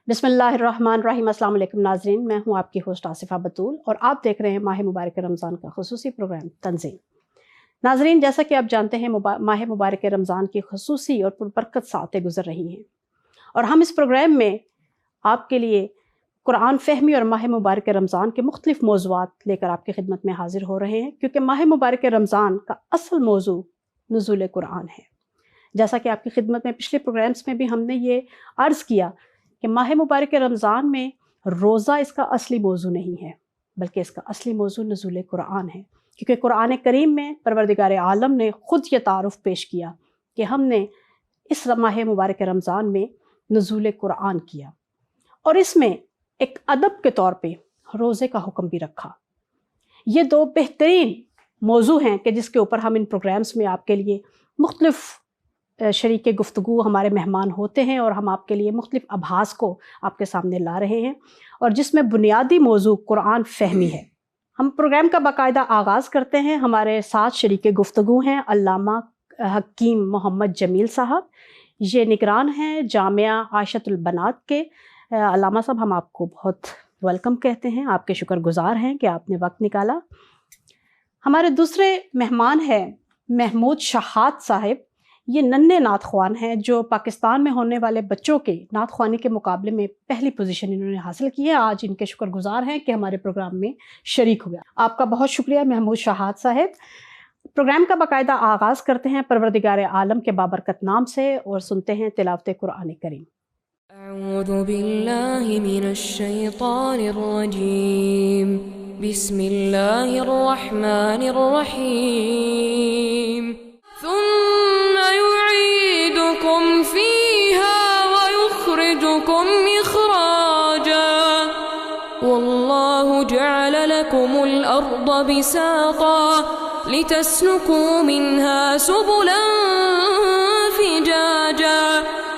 بسم اللہ الرحمن الرحیم۔ السلام علیکم ناظرین، میں ہوں آپ کی ہوسٹ آصفہ بطول اور آپ دیکھ رہے ہیں ماہ مبارک رمضان کا خصوصی پروگرام تنظیم۔ ناظرین، جیسا کہ آپ جانتے ہیں ماہ مبارک رمضان کی خصوصی اور پربرکت ساعتیں گزر رہی ہیں، اور ہم اس پروگرام میں آپ کے لیے قرآن فہمی اور ماہ مبارک رمضان کے مختلف موضوعات لے کر آپ کی خدمت میں حاضر ہو رہے ہیں، کیونکہ ماہ مبارک رمضان کا اصل موضوع نزول قرآن ہے۔ جیسا کہ آپ کی خدمت میں پچھلے پروگرامز میں بھی ہم نے یہ عرض کیا کہ ماہ مبارک رمضان میں روزہ اس کا اصلی موضوع نہیں ہے، بلکہ اس کا اصلی موضوع نزول قرآن ہے، کیونکہ قرآن کریم میں پروردگار عالم نے خود یہ تعارف پیش کیا کہ ہم نے اس ماہ مبارک رمضان میں نزول قرآن کیا، اور اس میں ایک ادب کے طور پہ روزے کا حکم بھی رکھا۔ یہ دو بہترین موضوع ہیں کہ جس کے اوپر ہم ان پروگرامز میں آپ کے لیے مختلف شریک گفتگو ہمارے مہمان ہوتے ہیں، اور ہم آپ کے لیے مختلف ابحاث کو آپ کے سامنے لا رہے ہیں، اور جس میں بنیادی موضوع قرآن فہمی ہے۔ ہم پروگرام کا باقاعدہ آغاز کرتے ہیں، ہمارے ساتھ شریک گفتگو ہیں علامہ حکیم محمد جمیل صاحب، یہ نگران ہیں جامعہ عائشۃ البنات کے۔ علامہ صاحب، ہم آپ کو بہت ویلکم کہتے ہیں، آپ کے شکر گزار ہیں کہ آپ نے وقت نکالا۔ ہمارے دوسرے مہمان ہیں محمود شہاد صاحب، یہ ننھے نعت خوان ہیں جو پاکستان میں ہونے والے بچوں کے نعت خوانی کے مقابلے میں پہلی پوزیشن انہوں نے حاصل کی ہے۔ آج ان کے شکر گزار ہیں کہ ہمارے پروگرام میں شریک ہوئے۔ آپ کا بہت شکریہ محمود شہاد صاحب۔ پروگرام کا باقاعدہ آغاز کرتے ہیں پروردگار عالم کے بابرکت نام سے اور سنتے ہیں تلاوت قرآن کریم۔ اعوذ باللہ من الشیطان الرجیم، بسم اللہ الرحمن الرحیم۔ ثم يعيدكم فيها ويخرجكم إخراجا والله جعل لكم الأرض بساطا لتسلكوا منها سبلا فجاجا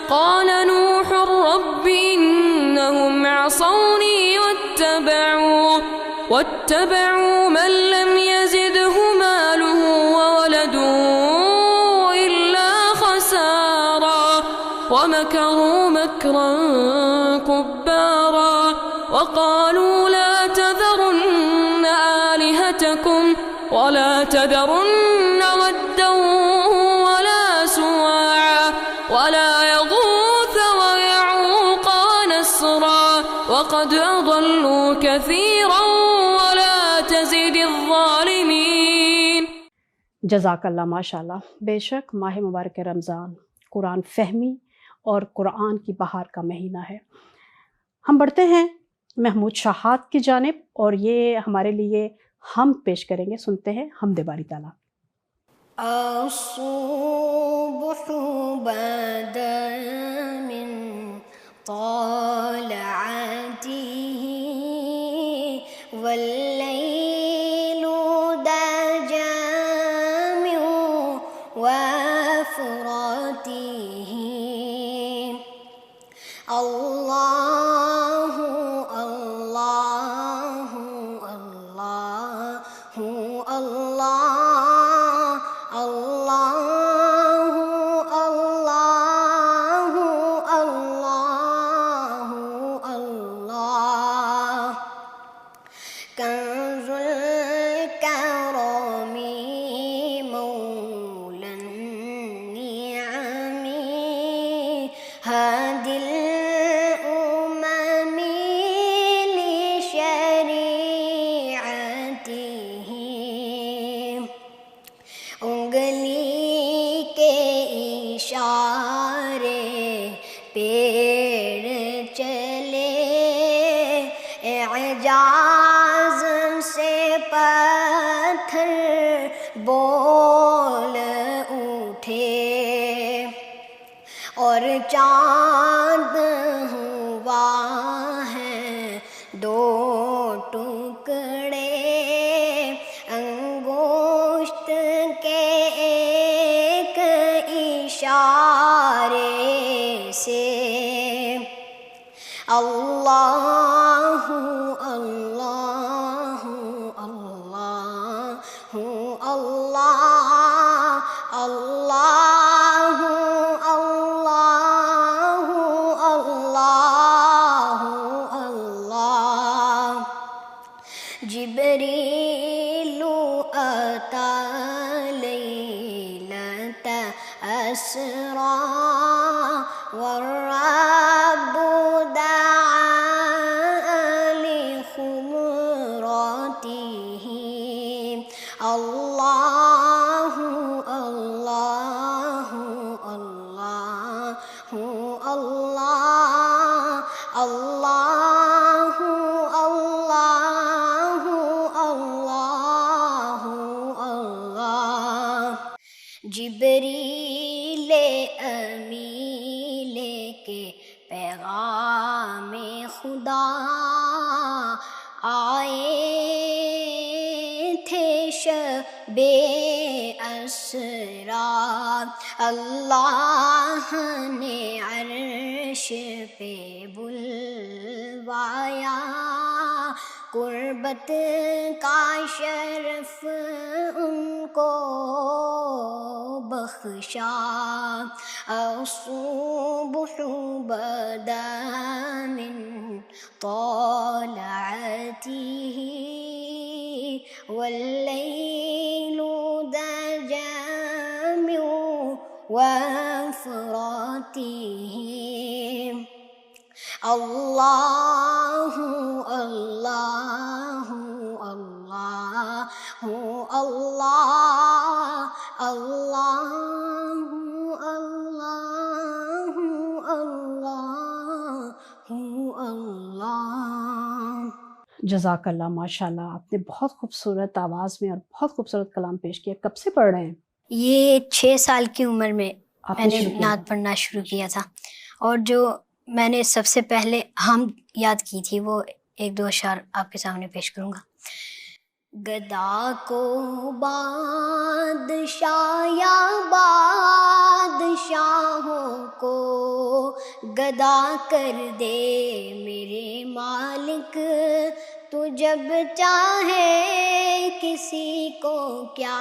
قال نوح رب إنهم عصوني واتبعوا من لم يزده ماله وولده ومكروا مكرا كبارا وقالوا لا تذرن آلهتكم ولا تذرن ودا ولا سواعا ولا يغوث ويعوق ونسرا وقد أضلوا كثيرا ولا تزد الظالمين۔ جزاک اللہ، ماشاء اللہ۔ بے شک ماہ مبارک رمضان قرآن فہمی اور قرآن کی بہار کا مہینہ ہے۔ ہم بڑھتے ہیں محمود شہاد کی جانب، اور یہ ہمارے لیے ہم پیش کریں گے، سنتے ہیں حمد باری تعالیٰ۔ الصبح بدا من طالعته والليل دجى من وفراته اللہ اللہ اللہ اللہ اللہ اللہ اللہ اللہ کنز الکرم مولا النعم هادي اعجاز سے پتھر بول اٹھے اور چاند ہوا ہے دو ٹکڑے انگشت کے ایک اشارے سے۔ اللہ اللہ اللہ اللہ اللہ اللہ اللہ جبريل أتى ليلة أسرى والرب دعا لخمرته الله الله الله الله الله الله الله الله جبریل امی لے کے پیغام خدا آئے تھے شب اسرا اللہ نے عرش پہ بلوایا قربت کا شرف ان کو بخشا الصبح بدا من طلعته والليل دجى من وفراته الله الله الله الله الله الله الله الله جزاک اللہ، ماشاء اللہ، آپ نے بہت خوبصورت آواز میں اور بہت خوبصورت کلام پیش کیا. کب سے پڑھ رہے ہیں؟ یہ 6 سال کی عمر میں آپ میں نے شروع کیا؟ نعت پڑھنا شروع کیا تھا، اور جو میں نے سب سے پہلے حمد یاد کی تھی وہ 1-2 اشعار آپ کے سامنے پیش کروں گا. گدا کو بادشاہ یا بادشاہوں کو گدا کر دے میرے مالک، تو جب چاہے کسی کو کیا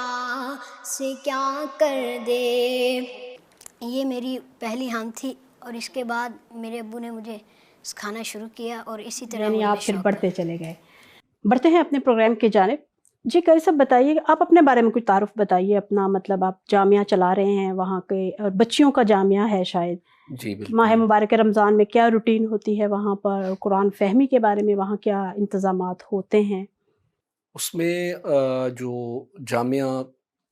سے کیا کر دے. یہ میری پہلی حمد تھی، اور اس کے بعد میرے ابو نے مجھے سکھانا شروع کیا، اور اسی طرح یعنی مجھے آپ پھر شوق بڑھتے چلے گئے. بڑھتے ہیں اپنے پروگرام کی جانب. جی قاری صاحب بتائیے، آپ اپنے بارے میں کچھ تعارف بتائیے اپنا. مطلب آپ جامعہ چلا رہے ہیں وہاں کے، اور بچیوں کا جامعہ ہے شاید. جی بالکل. ماہ مبارک رمضان میں کیا روٹین ہوتی ہے وہاں پر، اور قرآن فہمی کے بارے میں وہاں کیا انتظامات ہوتے ہیں؟ اس میں جو جامعہ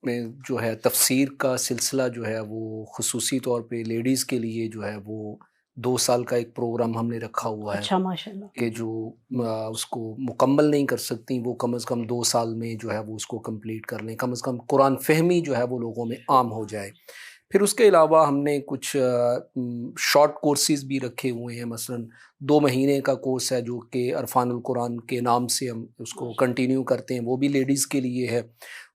میں جو ہے تفسیر کا سلسلہ جو ہے وہ خصوصی طور پہ لیڈیز کے لیے جو ہے وہ 2 سال کا ایک پروگرام ہم نے رکھا ہوا ہے اچھا، ماشاء اللہ. کہ جو اس کو مکمل نہیں کر سکتی وہ کم از کم 2 سال میں جو ہے وہ اس کو کمپلیٹ کر لیں، کم از کم قرآن فہمی جو ہے وہ لوگوں میں عام ہو جائے. پھر اس کے علاوہ ہم نے کچھ شارٹ کورسز بھی رکھے ہوئے ہیں. مثلا 2 مہینے کا کورس ہے جو کہ عرفان القرآن کے نام سے ہم اس کو کنٹینیو کرتے ہیں، وہ بھی لیڈیز کے لیے ہے.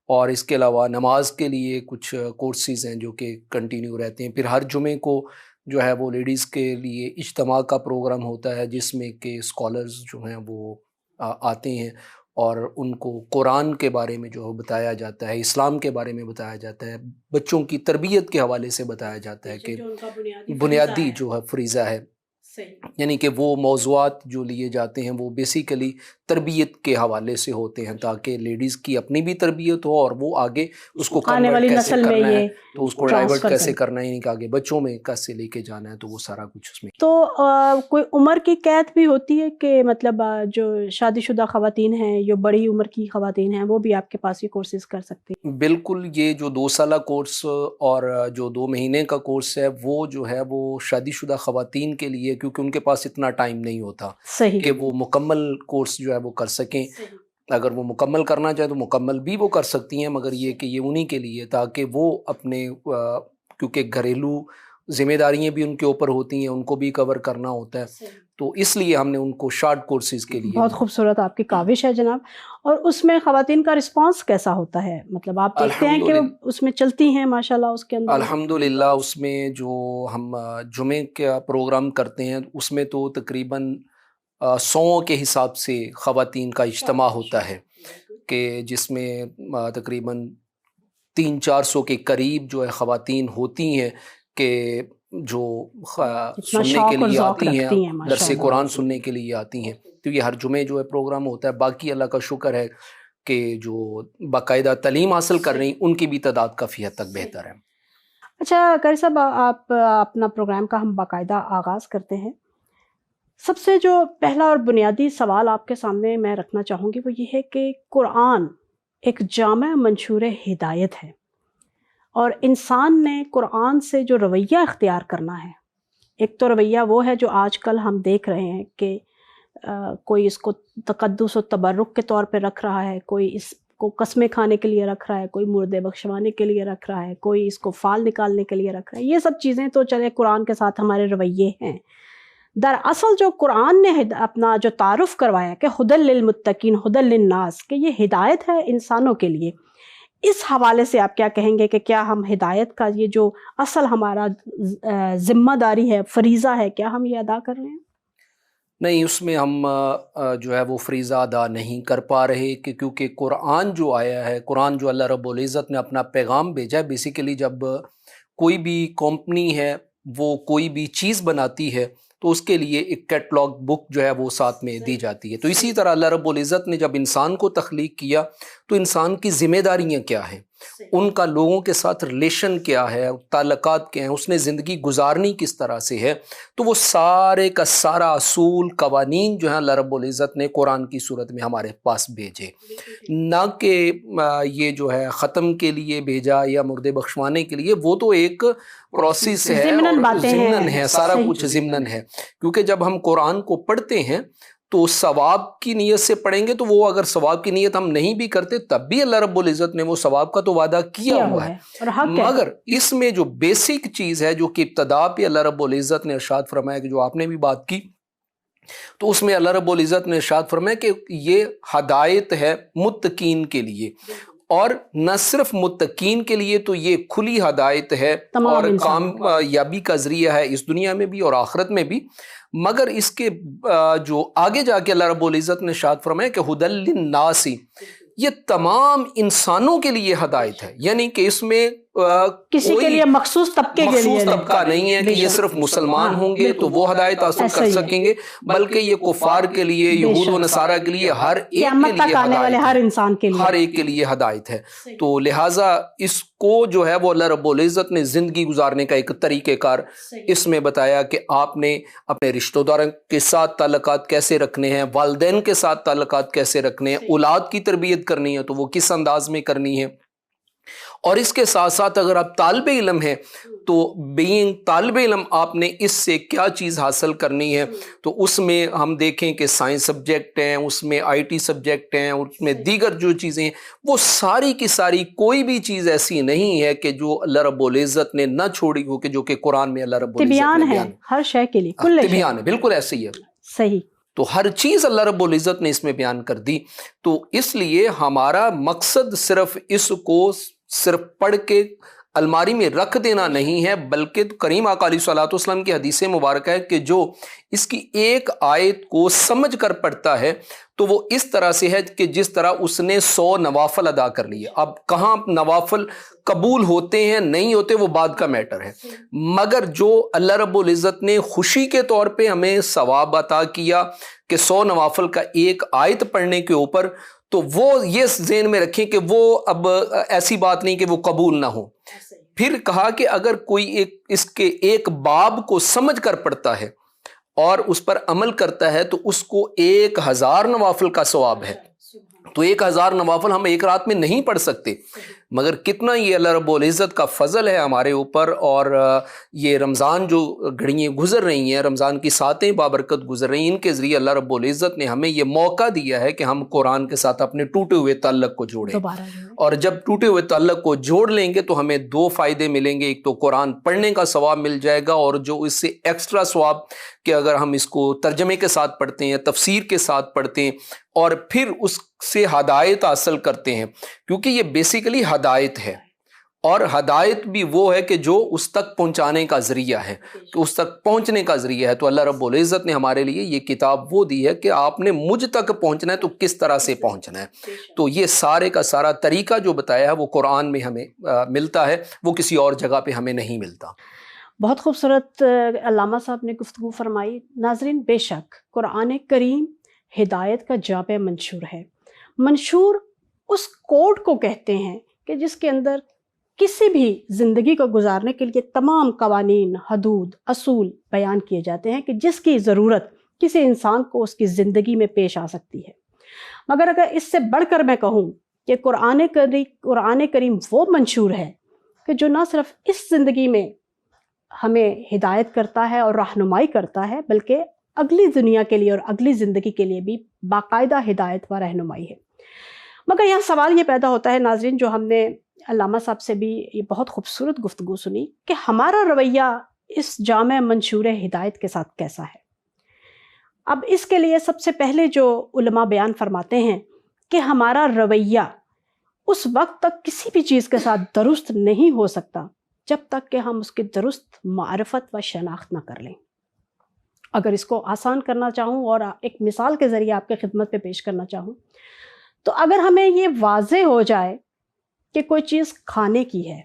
اور اس کے علاوہ نماز کے لیے کچھ کورسز ہیں جو کہ کنٹینیو رہتے ہیں. پھر ہر جمعے کو جو ہے وہ لیڈیز کے لیے اجتماع کا پروگرام ہوتا ہے جس میں کہ اسکالرز جو ہیں وہ آتے ہیں اور ان کو قرآن کے بارے میں جو بتایا جاتا ہے، اسلام کے بارے میں بتایا جاتا ہے، بچوں کی تربیت کے حوالے سے بتایا جاتا ہے کہ بنیادی جو ہے فریضہ ہے، یعنی کہ وہ موضوعات جو لیے جاتے ہیں وہ بیسیکلی تربیت کے حوالے سے ہوتے ہیں تاکہ لیڈیز کی اپنی بھی تربیت ہو اور وہ آگے اس کو آنے والی کیسے نسل میں کرنا ہے، یہ تو اس کو ڈائیورٹ کیسے کرنا ہے، یعنی کہ آگے بچوں میں کیسے لے کے جانا ہے، تو وہ سارا کچھ اس میں. تو کوئی عمر کی قید بھی ہوتی ہے کہ مطلب جو شادی شدہ خواتین ہیں، جو بڑی عمر کی خواتین ہیں، وہ بھی آپ کے پاس یہ کورسز کر سکتی ہیں؟ بالکل. یہ جو 2 سالہ کورس اور جو 2 مہینے کا کورس ہے وہ جو ہے وہ شادی شدہ خواتین کے لیے، کیونکہ ان کے پاس اتنا ٹائم نہیں ہوتا صحیح کہ وہ مکمل کورس جو ہے وہ کر سکیں. اگر وہ مکمل کرنا چاہے تو مکمل بھی وہ کر سکتی ہیں، مگر یہ کہ یہ انہی کے لیے تاکہ وہ اپنے کیونکہ گھریلو ذمہ داریاں بھی ان کے اوپر ہوتی ہیں، ان کو بھی کور کرنا ہوتا ہے، تو اس لیے ہم نے ان کو شارٹ کورسز کے لیے. بہت خوبصورت آپ کی کاوش ہے جناب. اور اس میں خواتین کا رسپانس کیسا ہوتا ہے؟ مطلب آپ دیکھتے ہیں کہ اس میں چلتی ہیں ماشاءاللہ اس کے اندر؟ الحمدللہ اس میں جو ہم جمعے کا پروگرام کرتے ہیں اس میں تو تقریباً 100 کے حساب سے خواتین کا اجتماع ہوتا ہے کہ جس میں تقریباً 300-400 کے قریب جو ہے خواتین ہوتی ہیں کہ جو اتنا سننے شوق کے اور لیے ذوق آتی رکھتی ہیں ہیں، ماشاء درس اللہ۔ قرآن سننے کے لیے آتی ہیں، تو یہ ہر جمعے جو ہے پروگرام ہوتا ہے۔ باقی اللہ کا شکر ہے کہ جو باقاعدہ تعلیم حاصل کر رہی ہیں ان کی بھی تعداد کافی حد تک بہتر ہے۔ اچھا قاری صاحب، آپ اپنا پروگرام کا ہم باقاعدہ آغاز کرتے ہیں۔ سب سے جو پہلا اور بنیادی سوال آپ کے سامنے میں رکھنا چاہوں گی وہ یہ ہے کہ قرآن ایک جامع منشور ہدایت ہے، اور انسان نے قرآن سے جو رویہ اختیار کرنا ہے، ایک تو رویہ وہ ہے جو آج کل ہم دیکھ رہے ہیں کہ کوئی اس کو تقدس و تبرک کے طور پہ رکھ رہا ہے، کوئی اس کو قسمیں کھانے کے لیے رکھ رہا ہے، کوئی مردے بخشوانے کے لیے رکھ رہا ہے، کوئی اس کو فال نکالنے کے لیے رکھ رہا ہے۔ یہ سب چیزیں تو چلے قرآن کے ساتھ ہمارے رویے ہیں۔ دراصل جو قرآن نے اپنا جو تعارف کروایا کہ ہدی للمتقین ہدی للناس، کہ یہ ہدایت ہے انسانوں کے لیے، اس حوالے سے آپ کیا کہیں گے کہ کیا ہم ہدایت کا یہ جو اصل ہمارا ذمہ داری ہے، فریضہ ہے، کیا ہم یہ ادا کر رہے ہیں؟ نہیں، اس میں ہم جو ہے وہ فریضہ ادا نہیں کر پا رہے، کہ کیونکہ قرآن جو آیا ہے، قرآن جو اللہ رب العزت نے اپنا پیغام بھیجا ہے، بیسیکلی جب کوئی بھی کمپنی ہے وہ کوئی بھی چیز بناتی ہے تو اس کے لیے ایک کیٹلاگ بک جو ہے وہ ساتھ میں دی جاتی ہے۔ تو اسی طرح اللہ رب العزت نے جب انسان کو تخلیق کیا تو انسان کی ذمہ داریاں کیا ہیں، ان کا لوگوں کے ساتھ ریلیشن کیا ہے، تعلقات کیا ہیں، اس نے زندگی گزارنی کس طرح سے ہے، تو وہ سارے کا سارا اصول قوانین جو ہیں اللہ رب العزت نے قرآن کی صورت میں ہمارے پاس بھیجے، نہ کہ یہ جو ہے ختم کے لیے بھیجا یا مردے بخشوانے کے لیے، وہ تو ایک پروسیس ہے، ضمناً ہے، سارا کچھ ضمناً ہے۔ کیونکہ جب ہم قرآن کو پڑھتے ہیں تو ثواب کی نیت سے پڑھیں گے، تو وہ اگر ثواب کی نیت ہم نہیں بھی کرتے تب بھی اللہ رب العزت نے وہ ثواب کا تو وعدہ کیا ہوا ہے، مگر اس میں جو بیسک چیز ہے جو کہ ابتدا پہ اللہ رب العزت نے ارشاد فرمایا، کہ جو آپ نے بھی بات کی، تو اس میں اللہ رب العزت نے ارشاد فرمایا کہ یہ ہدایت ہے متقین کے لیے، اور نہ صرف متقین کے لیے، تو یہ کھلی ہدایت ہے اور کامیابی کا ذریعہ ہے اس دنیا میں بھی اور آخرت میں بھی۔ مگر اس کے جو آگے جا کے اللہ رب العزت نے ارشاد فرمایا کہ ہدی للناس، یہ تمام انسانوں کے لیے ہدایت ہے، یعنی کہ اس میں کسی کے لیے مخصوص طبقے کے لیے طبقہ نہیں ہے کہ یہ صرف مسلمان ہوں گے تو وہ ہدایت حاصل کر سکیں گے، بلکہ یہ کفار کے لیے، یہود و نصارہ کے لیے، ہر ایک کے لیے ہدایت ہے، ہر انسان کے لیے، ہر ایک کے لیے ہدایت ہے۔ تو لہٰذا اس کو جو ہے وہ اللہ رب العزت نے زندگی گزارنے کا ایک طریقہ کار اس میں بتایا کہ آپ نے اپنے رشتہ داروں کے ساتھ تعلقات کیسے رکھنے ہیں، والدین کے ساتھ تعلقات کیسے رکھنے ہیں، اولاد کی تربیت کرنی ہے تو وہ کس انداز میں کرنی ہے، اور اس کے ساتھ ساتھ اگر آپ طالب علم ہیں تو بینگ طالب علم آپ نے اس سے کیا چیز حاصل کرنی ہے۔ تو اس میں ہم دیکھیں کہ سائنس سبجیکٹ ہیں، اس میں آئی ٹی سبجیکٹ ہیں، اس میں دیگر جو چیزیں ہیں، وہ ساری کی ساری کوئی بھی چیز ایسی نہیں ہے کہ جو اللہ رب العزت نے نہ چھوڑی ہو، کہ جو کہ قرآن میں اللہ رب العزت نے بیان ہے، ہر شے کے لیے کل بیان ہے، بالکل ایسے ہی ہے، صحیح۔ تو ہر چیز اللہ رب العزت نے اس میں بیان کر دی۔ تو اس لیے ہمارا مقصد صرف اس کو صرف پڑھ کے الماری میں رکھ دینا نہیں ہے، بلکہ کریم آقا علیہ الصلوۃ والسلام کی حدیث مبارکہ ہے کہ جو اس کی ایک آیت کو سمجھ کر پڑھتا ہے تو وہ اس طرح سے ہے کہ جس طرح اس نے 100 نوافل ادا کر لیے۔ اب کہاں نوافل قبول ہوتے ہیں نہیں ہوتے وہ بعد کا میٹر ہے، مگر جو اللہ رب العزت نے خوشی کے طور پہ ہمیں ثواب عطا کیا کہ 100 نوافل کا ایک آیت پڑھنے کے اوپر، تو وہ یہ ذہن میں رکھیں کہ وہ اب ایسی بات نہیں کہ وہ قبول نہ ہو۔ پھر کہا کہ اگر کوئی اس کے ایک باب کو سمجھ کر پڑھتا ہے اور اس پر عمل کرتا ہے تو اس کو 1000 نوافل کا ثواب ہے۔ تو 1000 نوافل ہم ایک رات میں نہیں پڑھ سکتے، مگر کتنا یہ اللہ رب العزت کا فضل ہے ہمارے اوپر۔ اور یہ رمضان جو گھڑیاں گزر رہی ہیں، رمضان کی ساتیں بابرکت گزر رہی ہیں، ان کے ذریعے اللہ رب العزت نے ہمیں یہ موقع دیا ہے کہ ہم قرآن کے ساتھ اپنے ٹوٹے ہوئے تعلق کو جوڑیں، اور جب ٹوٹے ہوئے تعلق کو جوڑ لیں گے تو ہمیں 2 فائدے ملیں گے۔ ایک تو قرآن پڑھنے کا ثواب مل جائے گا، اور جو اس سے ایکسٹرا ثواب کہ اگر ہم اس کو ترجمے کے ساتھ پڑھتے ہیں، تفسیر کے ساتھ پڑھتے ہیں، اور پھر اس سے ہدایت حاصل کرتے ہیں، کیونکہ یہ بیسیکلی ہدایت ہے، اور ہدایت بھی وہ ہے کہ جو اس تک پہنچانے کا ذریعہ ہے، کہ اس تک پہنچنے کا ذریعہ ہے۔ تو اللہ رب العزت نے ہمارے لیے یہ کتاب وہ دی ہے کہ آپ نے مجھ تک پہنچنا ہے تو کس طرح سے پہنچنا ہے۔ تو یہ سارے کا سارا طریقہ جو بتایا ہے وہ قرآن میں ہمیں ملتا ہے، وہ کسی اور جگہ پہ ہمیں نہیں ملتا۔ بہت خوبصورت علامہ صاحب نے گفتگو فرمائی۔ ناظرین، بے شک قرآن کریم ہدایت کا جامع منشور ہے۔ منشور اس کوڈ کو کہتے ہیں کہ جس کے اندر کسی بھی زندگی کو گزارنے کے لیے تمام قوانین، حدود، اصول بیان کیے جاتے ہیں کہ جس کی ضرورت کسی انسان کو اس کی زندگی میں پیش آ سکتی ہے۔ مگر اگر اس سے بڑھ کر میں کہوں کہ قرآن کریم وہ منشور ہے کہ جو نہ صرف اس زندگی میں ہمیں ہدایت کرتا ہے اور رہنمائی کرتا ہے، بلکہ اگلی دنیا کے لیے اور اگلی زندگی کے لیے بھی باقاعدہ ہدایت و رہنمائی ہے۔ مگر یہاں سوال یہ پیدا ہوتا ہے ناظرین، جو ہم نے علامہ صاحب سے بھی یہ بہت خوبصورت گفتگو سنی، کہ ہمارا رویہ اس جامع منشور ہدایت کے ساتھ کیسا ہے۔ اب اس کے لیے سب سے پہلے جو علماء بیان فرماتے ہیں کہ ہمارا رویہ اس وقت تک کسی بھی چیز کے ساتھ درست نہیں ہو سکتا جب تک کہ ہم اس کی درست معرفت و شناخت نہ کر لیں۔ اگر اس کو آسان کرنا چاہوں اور ایک مثال کے ذریعے آپ کے خدمت پہ پیش کرنا چاہوں، تو اگر ہمیں یہ واضح ہو جائے کہ کوئی چیز کھانے کی ہے،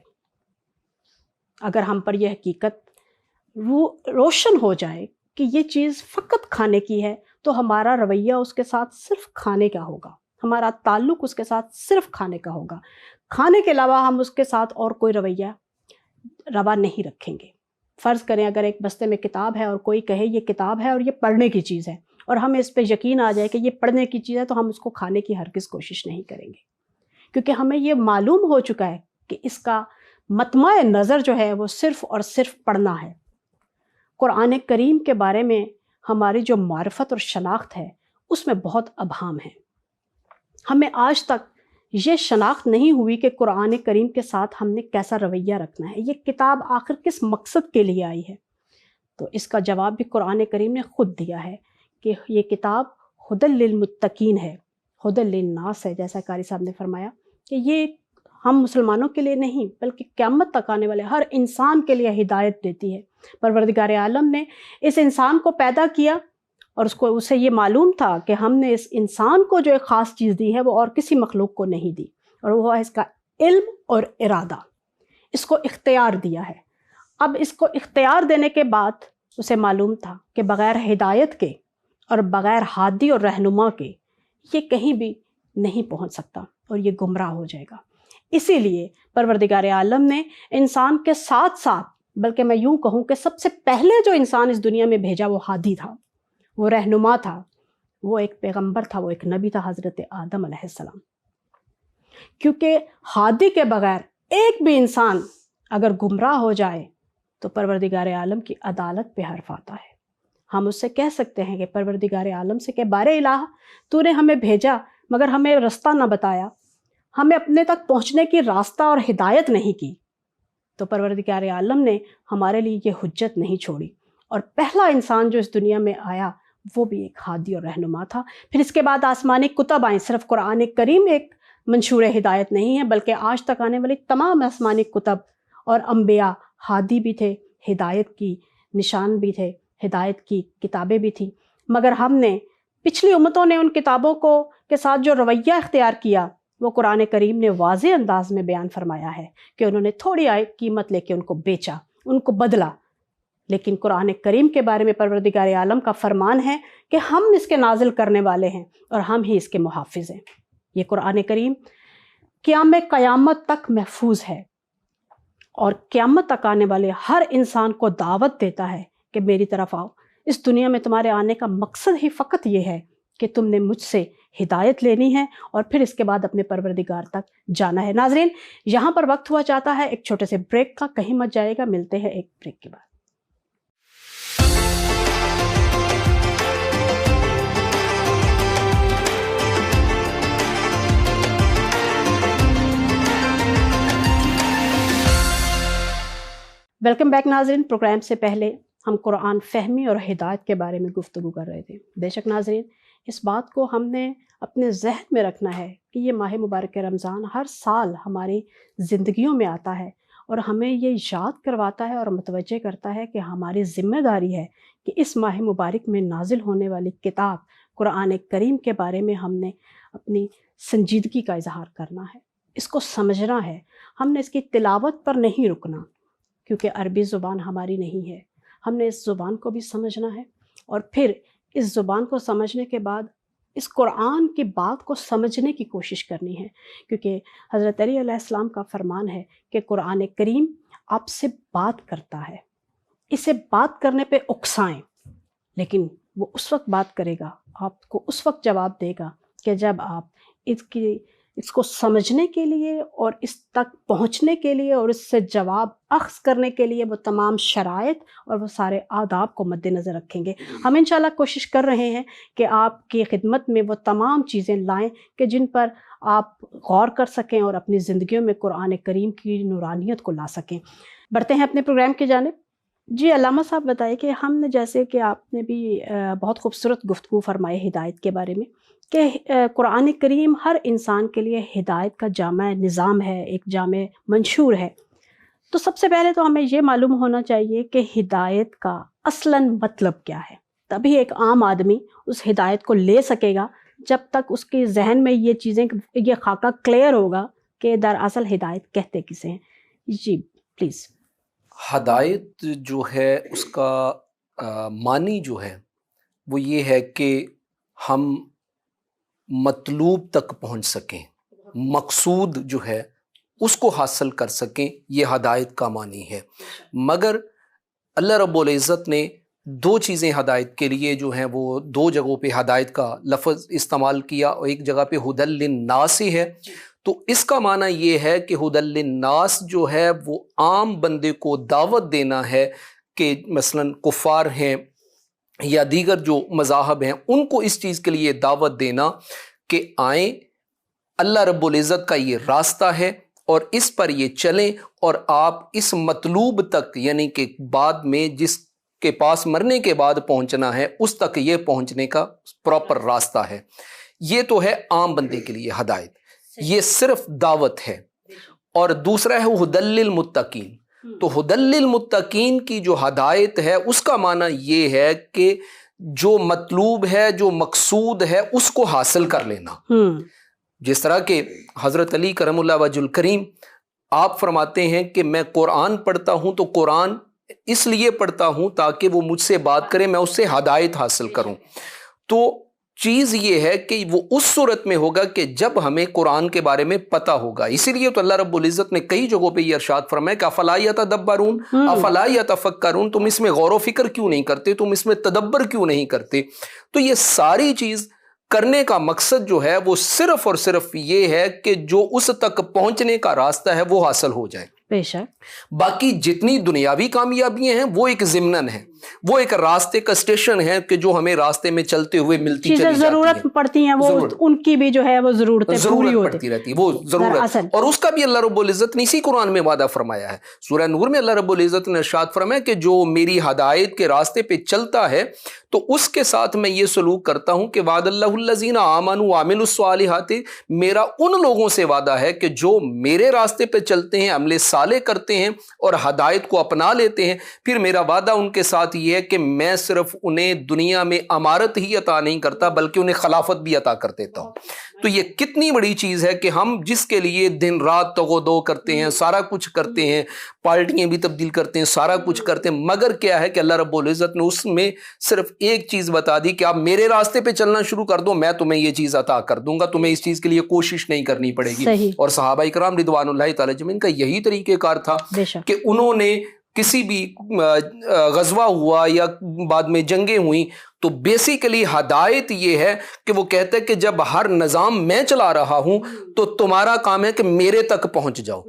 اگر ہم پر یہ حقیقت روشن ہو جائے کہ یہ چیز فقط کھانے کی ہے، تو ہمارا رویہ اس کے ساتھ صرف کھانے کا ہوگا، ہمارا تعلق اس کے ساتھ صرف کھانے کا ہوگا۔ کھانے کے علاوہ ہم اس کے ساتھ اور کوئی رویہ روا نہیں رکھیں گے۔ فرض کریں اگر ایک بستے میں کتاب ہے اور کوئی کہے یہ کتاب ہے اور یہ پڑھنے کی چیز ہے، اور ہمیں اس پہ یقین آ جائے کہ یہ پڑھنے کی چیز ہے، تو ہم اس کو کھانے کی ہرگز کوشش نہیں کریں گے، کیونکہ ہمیں یہ معلوم ہو چکا ہے کہ اس کا مطمع نظر جو ہے وہ صرف اور صرف پڑھنا ہے۔ قرآن کریم کے بارے میں ہماری جو معرفت اور شناخت ہے اس میں بہت ابہام ہے۔ ہمیں آج تک یہ شناخت نہیں ہوئی کہ قرآن کریم کے ساتھ ہم نے کیسا رویہ رکھنا ہے، یہ کتاب آخر کس مقصد کے لیے آئی ہے۔ تو اس کا جواب بھی قرآن کریم نے خود دیا ہے کہ یہ کتاب ہدی للمتقین ہے، ہدی للناس ہے، جیسا قاری صاحب نے فرمایا کہ یہ ہم مسلمانوں کے لیے نہیں بلکہ قیامت تک آنے والے ہر انسان کے لیے ہدایت دیتی ہے۔ پروردگار عالم نے اس انسان کو پیدا کیا اور اسے یہ معلوم تھا کہ ہم نے اس انسان کو جو ایک خاص چیز دی ہے وہ اور کسی مخلوق کو نہیں دی، اور وہ ہے اس کا علم اور ارادہ، اس کو اختیار دیا ہے۔ اب اس کو اختیار دینے کے بعد اسے معلوم تھا کہ بغیر ہدایت کے اور بغیر ہادی اور رہنما کے یہ کہیں بھی نہیں پہنچ سکتا اور یہ گمراہ ہو جائے گا۔ اسی لیے پروردگار عالم نے انسان کے ساتھ ساتھ، بلکہ میں یوں کہوں کہ سب سے پہلے جو انسان اس دنیا میں بھیجا وہ ہادی تھا، وہ رہنما تھا، وہ ایک پیغمبر تھا، وہ ایک نبی تھا، حضرت آدم علیہ السلام۔ کیونکہ ہادی کے بغیر ایک بھی انسان اگر گمراہ ہو جائے تو پروردگار عالم کی عدالت پہ حرف آتا ہے۔ ہم اس سے کہہ سکتے ہیں کہ پروردگار عالم سے کہ بار الہ، تو نے ہمیں بھیجا مگر ہمیں رستہ نہ بتایا، ہمیں اپنے تک پہنچنے کی راستہ اور ہدایت نہیں کی، تو پروردگار عالم نے ہمارے لیے یہ حجت نہیں چھوڑی، اور پہلا انسان جو اس دنیا میں آیا وہ بھی ایک ہادی اور رہنما تھا۔ پھر اس کے بعد آسمانی کتب آئیں، صرف قرآن کریم ایک منشور ہدایت نہیں ہے بلکہ آج تک آنے والی تمام آسمانی کتب اور انبیاء ہادی بھی تھے، ہدایت کی نشان بھی تھے، ہدایت کی کتابیں بھی تھیں۔ مگر ہم نے پچھلی امتوں نے ان کتابوں کے ساتھ جو رویہ اختیار کیا وہ قرآن کریم نے واضح انداز میں بیان فرمایا ہے کہ انہوں نے تھوڑی قیمت لے کے ان کو بیچا، ان کو بدلا۔ لیکن قرآن کریم کے بارے میں پروردگار عالم کا فرمان ہے کہ ہم اس کے نازل کرنے والے ہیں اور ہم ہی اس کے محافظ ہیں۔ یہ قرآن کریم قیامت تک محفوظ ہے اور قیامت تک آنے والے ہر انسان کو دعوت دیتا ہے کہ میری طرف آؤ۔ اس دنیا میں تمہارے آنے کا مقصد ہی فقط یہ ہے کہ تم نے مجھ سے ہدایت لینی ہے اور پھر اس کے بعد اپنے پروردگار تک جانا ہے۔ ناظرین، یہاں پر وقت ہوا چاہتا ہے ایک چھوٹے سے بریک کا، کہیں مت جائے گا، ملتے ہیں ایک بریک کے بعد۔ ویلکم بیک ناظرین۔ پروگرام سے پہلے ہم قرآن فہمی اور ہدایت کے بارے میں گفتگو کر رہے تھے۔ بے شک ناظرین، اس بات کو ہم نے اپنے ذہن میں رکھنا ہے کہ یہ ماہ مبارک رمضان ہر سال ہماری زندگیوں میں آتا ہے اور ہمیں یہ یاد کرواتا ہے اور متوجہ کرتا ہے کہ ہماری ذمہ داری ہے کہ اس ماہ مبارک میں نازل ہونے والی کتاب قرآن کریم کے بارے میں ہم نے اپنی سنجیدگی کا اظہار کرنا ہے، اس کو سمجھنا ہے۔ ہم نے اس کی تلاوت پر نہیں رکنا، کیونکہ عربی زبان ہماری نہیں ہے. ہم نے اس زبان کو بھی سمجھنا ہے اور پھر اس زبان کو سمجھنے کے بعد اس قرآن کی بات کو سمجھنے کی کوشش کرنی ہے، کیونکہ حضرت علی علیہ السلام کا فرمان ہے کہ قرآن کریم آپ سے بات کرتا ہے. اسے بات کرنے پہ اکسائیں، لیکن وہ اس وقت بات کرے گا، آپ کو اس وقت جواب دے گا کہ جب آپ اس کو سمجھنے کے لیے اور اس تک پہنچنے کے لیے اور اس سے جواب اخذ کرنے کے لیے وہ تمام شرائط اور وہ سارے آداب کو مد نظر رکھیں گے. ہم انشاءاللہ کوشش کر رہے ہیں کہ آپ کی خدمت میں وہ تمام چیزیں لائیں کہ جن پر آپ غور کر سکیں اور اپنی زندگیوں میں قرآن کریم کی نورانیت کو لا سکیں. بڑھتے ہیں اپنے پروگرام کی جانب. جی علامہ صاحب بتائیں کہ ہم نے جیسے کہ آپ نے بھی بہت خوبصورت گفتگو فرمائی ہدایت کے بارے میں کہ قرآن کریم ہر انسان کے لیے ہدایت کا جامع نظام ہے، ایک جامع منشور ہے. تو سب سے پہلے تو ہمیں یہ معلوم ہونا چاہیے کہ ہدایت کا اصلاً مطلب کیا ہے، تبھی ایک عام آدمی اس ہدایت کو لے سکے گا جب تک اس کے ذہن میں یہ چیزیں، یہ خاکہ کلیئر ہوگا کہ دراصل ہدایت کہتے کسے ہیں. جی پلیز. ہدایت جو ہے اس کا معنی جو ہے وہ یہ ہے کہ ہم مطلوب تک پہنچ سکیں، مقصود جو ہے اس کو حاصل کر سکیں، یہ ہدایت کا معنی ہے. مگر اللہ رب العزت نے دو چیزیں ہدایت کے لیے جو ہیں وہ دو جگہوں پہ ہدایت کا لفظ استعمال کیا، اور ایک جگہ پہ ہدی للناس ہے. تو اس کا معنی یہ ہے کہ ہدی للناس جو ہے وہ عام بندے کو دعوت دینا ہے کہ مثلاً کفار ہیں یا دیگر جو مذاہب ہیں ان کو اس چیز کے لیے دعوت دینا کہ آئیں، اللہ رب العزت کا یہ راستہ ہے اور اس پر یہ چلیں، اور آپ اس مطلوب تک، یعنی کہ بعد میں جس کے پاس مرنے کے بعد پہنچنا ہے اس تک یہ پہنچنے کا پراپر راستہ ہے. یہ تو ہے عام بندے کے لیے ہدایت، یہ صرف دعوت ہے. اور دوسرا ہے ہدی للمتقین. تو ہدی للمتقین کی جو ہدایت ہے اس کا معنی یہ ہے کہ جو مطلوب ہے، جو مقصود ہے، اس کو حاصل کر لینا. جس طرح کہ حضرت علی کرم اللہ وجہ الکریم آپ فرماتے ہیں کہ میں قرآن پڑھتا ہوں تو قرآن اس لیے پڑھتا ہوں تاکہ وہ مجھ سے بات کرے، میں اس سے ہدایت حاصل کروں. تو چیز یہ ہے کہ وہ اس صورت میں ہوگا کہ جب ہمیں قرآن کے بارے میں پتہ ہوگا. اسی لیے تو اللہ رب العزت نے کئی جگہوں پہ یہ ارشاد فرمایا کہ افلا یتدبرون افلا یتفکرون، تم اس میں غور و فکر کیوں نہیں کرتے، تم اس میں تدبر کیوں نہیں کرتے. تو یہ ساری چیز کرنے کا مقصد جو ہے وہ صرف اور صرف یہ ہے کہ جو اس تک پہنچنے کا راستہ ہے وہ حاصل ہو جائے. بے شک باقی جتنی دنیاوی کامیابیاں ہیں وہ ایک ضمناً ہیں، وہ ایک راستے کا اسٹیشن ہے کہ جو ہمیں راستے میں چلتے ہوئے ملتی چلی جاتی ہیں، ضرورت پڑتی ہیں، وہ ان کی بھی جو ہے وہ ضرورتیں پوری پڑتی رہتی ہے، وہ ضرورت. اور اس کا بھی اللہ رب العزت نے اسی قرآن میں وعدہ فرمایا ہے. سورہ نور میں اللہ رب العزت نے ارشاد فرمایا کہ جو میری ہدایت کے راستے پہ چلتا ہے تو اس کے ساتھ میں یہ سلوک کرتا ہوں کہ وعد اللہ الذین آمنوا وعملوا الصالحات، میرا ان لوگوں سے وعدہ ہے کہ جو میرے راستے پہ چلتے ہیں، عمل صالح کرتے ہیں اور ہدایت کو اپنا لیتے ہیں، پھر میرا وعدہ ان کے ساتھ یہ ہے کہ میں صرف انہیں دنیا میں امارت ہی عطا نہیں کرتا بلکہ انہیں خلافت بھی عطا کر دیتا ہوں. تو یہ کتنی بڑی چیز ہے کہ ہم جس کے لیے دن رات تگ و دو کرتے ہیں، سارا کچھ کرتے ہیں، پارٹیاں بھی تبدیل کرتے ہیں، سارا کچھ کرتے ہیں، مگر کیا ہے کہ اللہ رب العزت نے اس میں صرف ایک چیز بتا دی کہ آپ میرے راستے پہ چلنا شروع کر دو، میں تمہیں یہ چیز عطا کر دوں گا، تمہیں اس چیز کے لیے کوشش نہیں کرنی پڑے گی. اور صحابہ کرام رضوان اللہ تعالی اجمعین کا یہی طریقہ کار تھا کہ انہوں نے کسی بھی غزوہ ہوا یا بعد میں جنگیں ہوئیں تو بیسیکلی ہدایت یہ ہے کہ وہ کہتے ہیں کہ جب ہر نظام میں چلا رہا ہوں تو تمہارا کام ہے کہ میرے تک پہنچ جاؤ،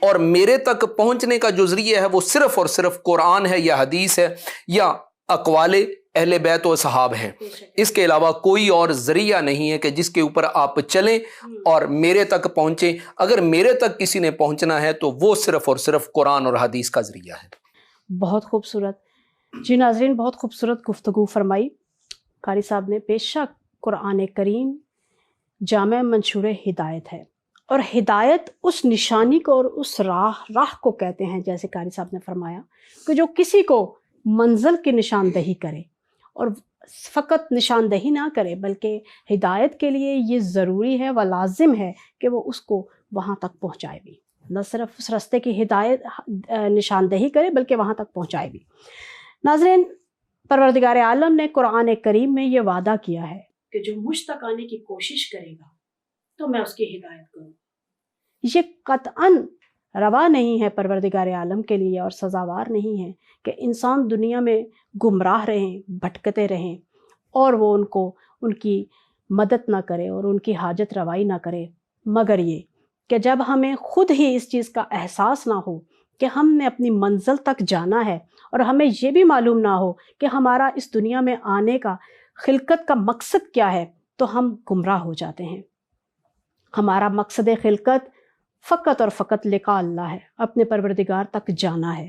اور میرے تک پہنچنے کا جو ذریعہ ہے وہ صرف اور صرف قرآن ہے یا حدیث ہے یا اقوال اہل بیت و صحاب ہیں. اس کے علاوہ کوئی اور ذریعہ نہیں ہے کہ جس کے اوپر آپ چلیں اور میرے تک پہنچیں. اگر میرے تک کسی نے پہنچنا ہے تو وہ صرف اور صرف قرآن اور حدیث کا ذریعہ ہے. بہت خوبصورت. جی ناظرین، بہت خوبصورت گفتگو فرمائی قاری صاحب نے. بے شک قرآن کریم جامع منشور ہدایت ہے، اور ہدایت اس نشانی کو اور اس راہ کو کہتے ہیں، جیسے قاری صاحب نے فرمایا کہ جو کسی کو منزل کی نشاندہی کرے، اور فقط نشاندہی نہ کرے بلکہ ہدایت کے لیے یہ ضروری ہے و لازم ہے کہ وہ اس کو وہاں تک پہنچائے بھی. نہ صرف اس راستے کی ہدایت نشاندہی کرے بلکہ وہاں تک پہنچائے بھی۔ ناظرین، پروردگار عالم نے قرآن کریم میں یہ وعدہ کیا ہے کہ جو مجھ تک آنے کی کوشش کرے گا تو میں اس کی ہدایت کروں۔ یہ قطعاً روا نہیں ہے پروردگار عالم کے لیے اور سزاوار نہیں ہے کہ انسان دنیا میں گمراہ رہیں، بھٹکتے رہیں اور وہ ان کی مدد نہ کرے اور ان کی حاجت روائی نہ کرے، مگر یہ کہ جب ہمیں خود ہی اس چیز کا احساس نہ ہو کہ ہم نے اپنی منزل تک جانا ہے اور ہمیں یہ بھی معلوم نہ ہو کہ ہمارا اس دنیا میں آنے کا خلقت کا مقصد کیا ہے، تو ہم گمراہ ہو جاتے ہیں۔ ہمارا مقصد خلقت فقط اور فقط لقاء اللہ ہے، اپنے پروردگار تک جانا ہے۔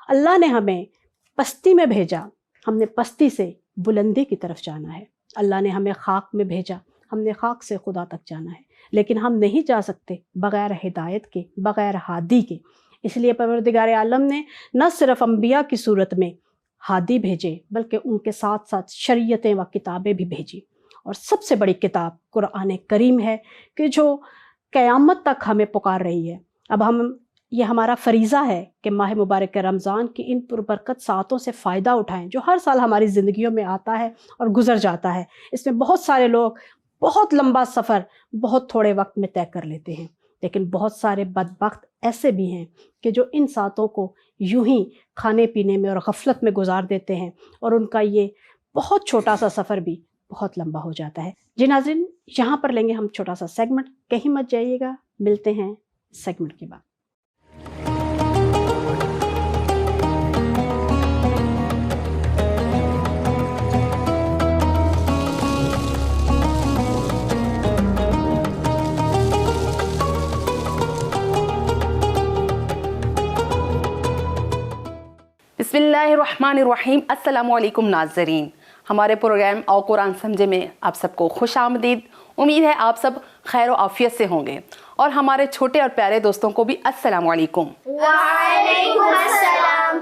اللہ نے ہمیں پستی میں بھیجا، ہم نے پستی سے بلندی کی طرف جانا ہے۔ اللہ نے ہمیں خاک میں بھیجا، ہم نے خاک سے خدا تک جانا ہے، لیکن ہم نہیں جا سکتے بغیر ہدایت کے، بغیر ہادی کے۔ اس لیے پروردگار عالم نے نہ صرف انبیاء کی صورت میں ہادی بھیجے بلکہ ان کے ساتھ ساتھ شریعتیں و کتابیں بھی بھیجی، اور سب سے بڑی کتاب قرآن کریم ہے کہ جو قیامت تک ہمیں پکار رہی ہے۔ اب یہ ہمارا فریضہ ہے کہ ماہ مبارک رمضان کی ان پربرکت ساعتوں سے فائدہ اٹھائیں جو ہر سال ہماری زندگیوں میں آتا ہے اور گزر جاتا ہے۔ اس میں بہت سارے لوگ بہت لمبا سفر بہت تھوڑے وقت میں طے کر لیتے ہیں، لیکن بہت سارے بدبخت ایسے بھی ہیں کہ جو ان ساعتوں کو یوں ہی کھانے پینے میں اور غفلت میں گزار دیتے ہیں، اور ان کا یہ بہت چھوٹا سا سفر بھی بہت لمبا ہو جاتا ہے۔ جی ناظرین، یہاں پر لیں گے ہم چھوٹا سا سیگمنٹ، کہیں مت جائیے گا، ملتے ہیں سیگمنٹ کے بعد۔ بسم اللہ الرحمن الرحیم۔ السلام علیکم ناظرین، ہمارے پروگرام اور قرآن سمجھے میں آپ سب کو خوش آمدید۔ امید ہے آپ سب خیر و عافیت سے ہوں گے، اور ہمارے چھوٹے اور پیارے دوستوں کو بھی السلام علیکم۔ وعلیکم السلام۔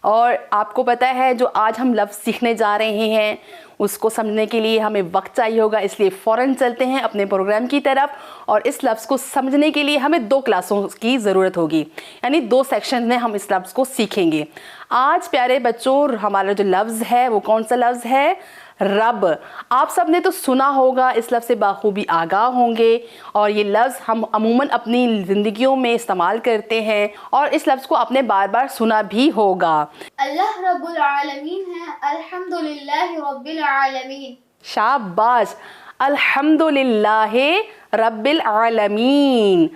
اور آپ کو پتہ ہے جو آج ہم لفظ سیکھنے جا رہے ہیں اس کو سمجھنے کے لیے ہمیں وقت چاہیے ہوگا، اس لیے فوراً چلتے ہیں اپنے پروگرام کی طرف، اور اس لفظ کو سمجھنے کے لیے ہمیں 2 کلاسوں کی ضرورت ہوگی، یعنی 2 سیکشن میں ہم اس لفظ کو سیکھیں گے۔ آج پیارے بچوں ہمارا جو لفظ ہے وہ کون سا لفظ ہے؟ رب۔ آپ سب نے تو سنا ہوگا، اس لفظ سے بخوبی آگاہ ہوں گے، اور یہ لفظ ہم عموماً اپنی زندگیوں میں استعمال کرتے ہیں، اور اس لفظ کو آپ نے بار بار سنا بھی ہوگا۔ اللہ رب العالمین ہے، الحمدللہ رب العالمین۔ شاباش، الحمدللہ رب العالمین۔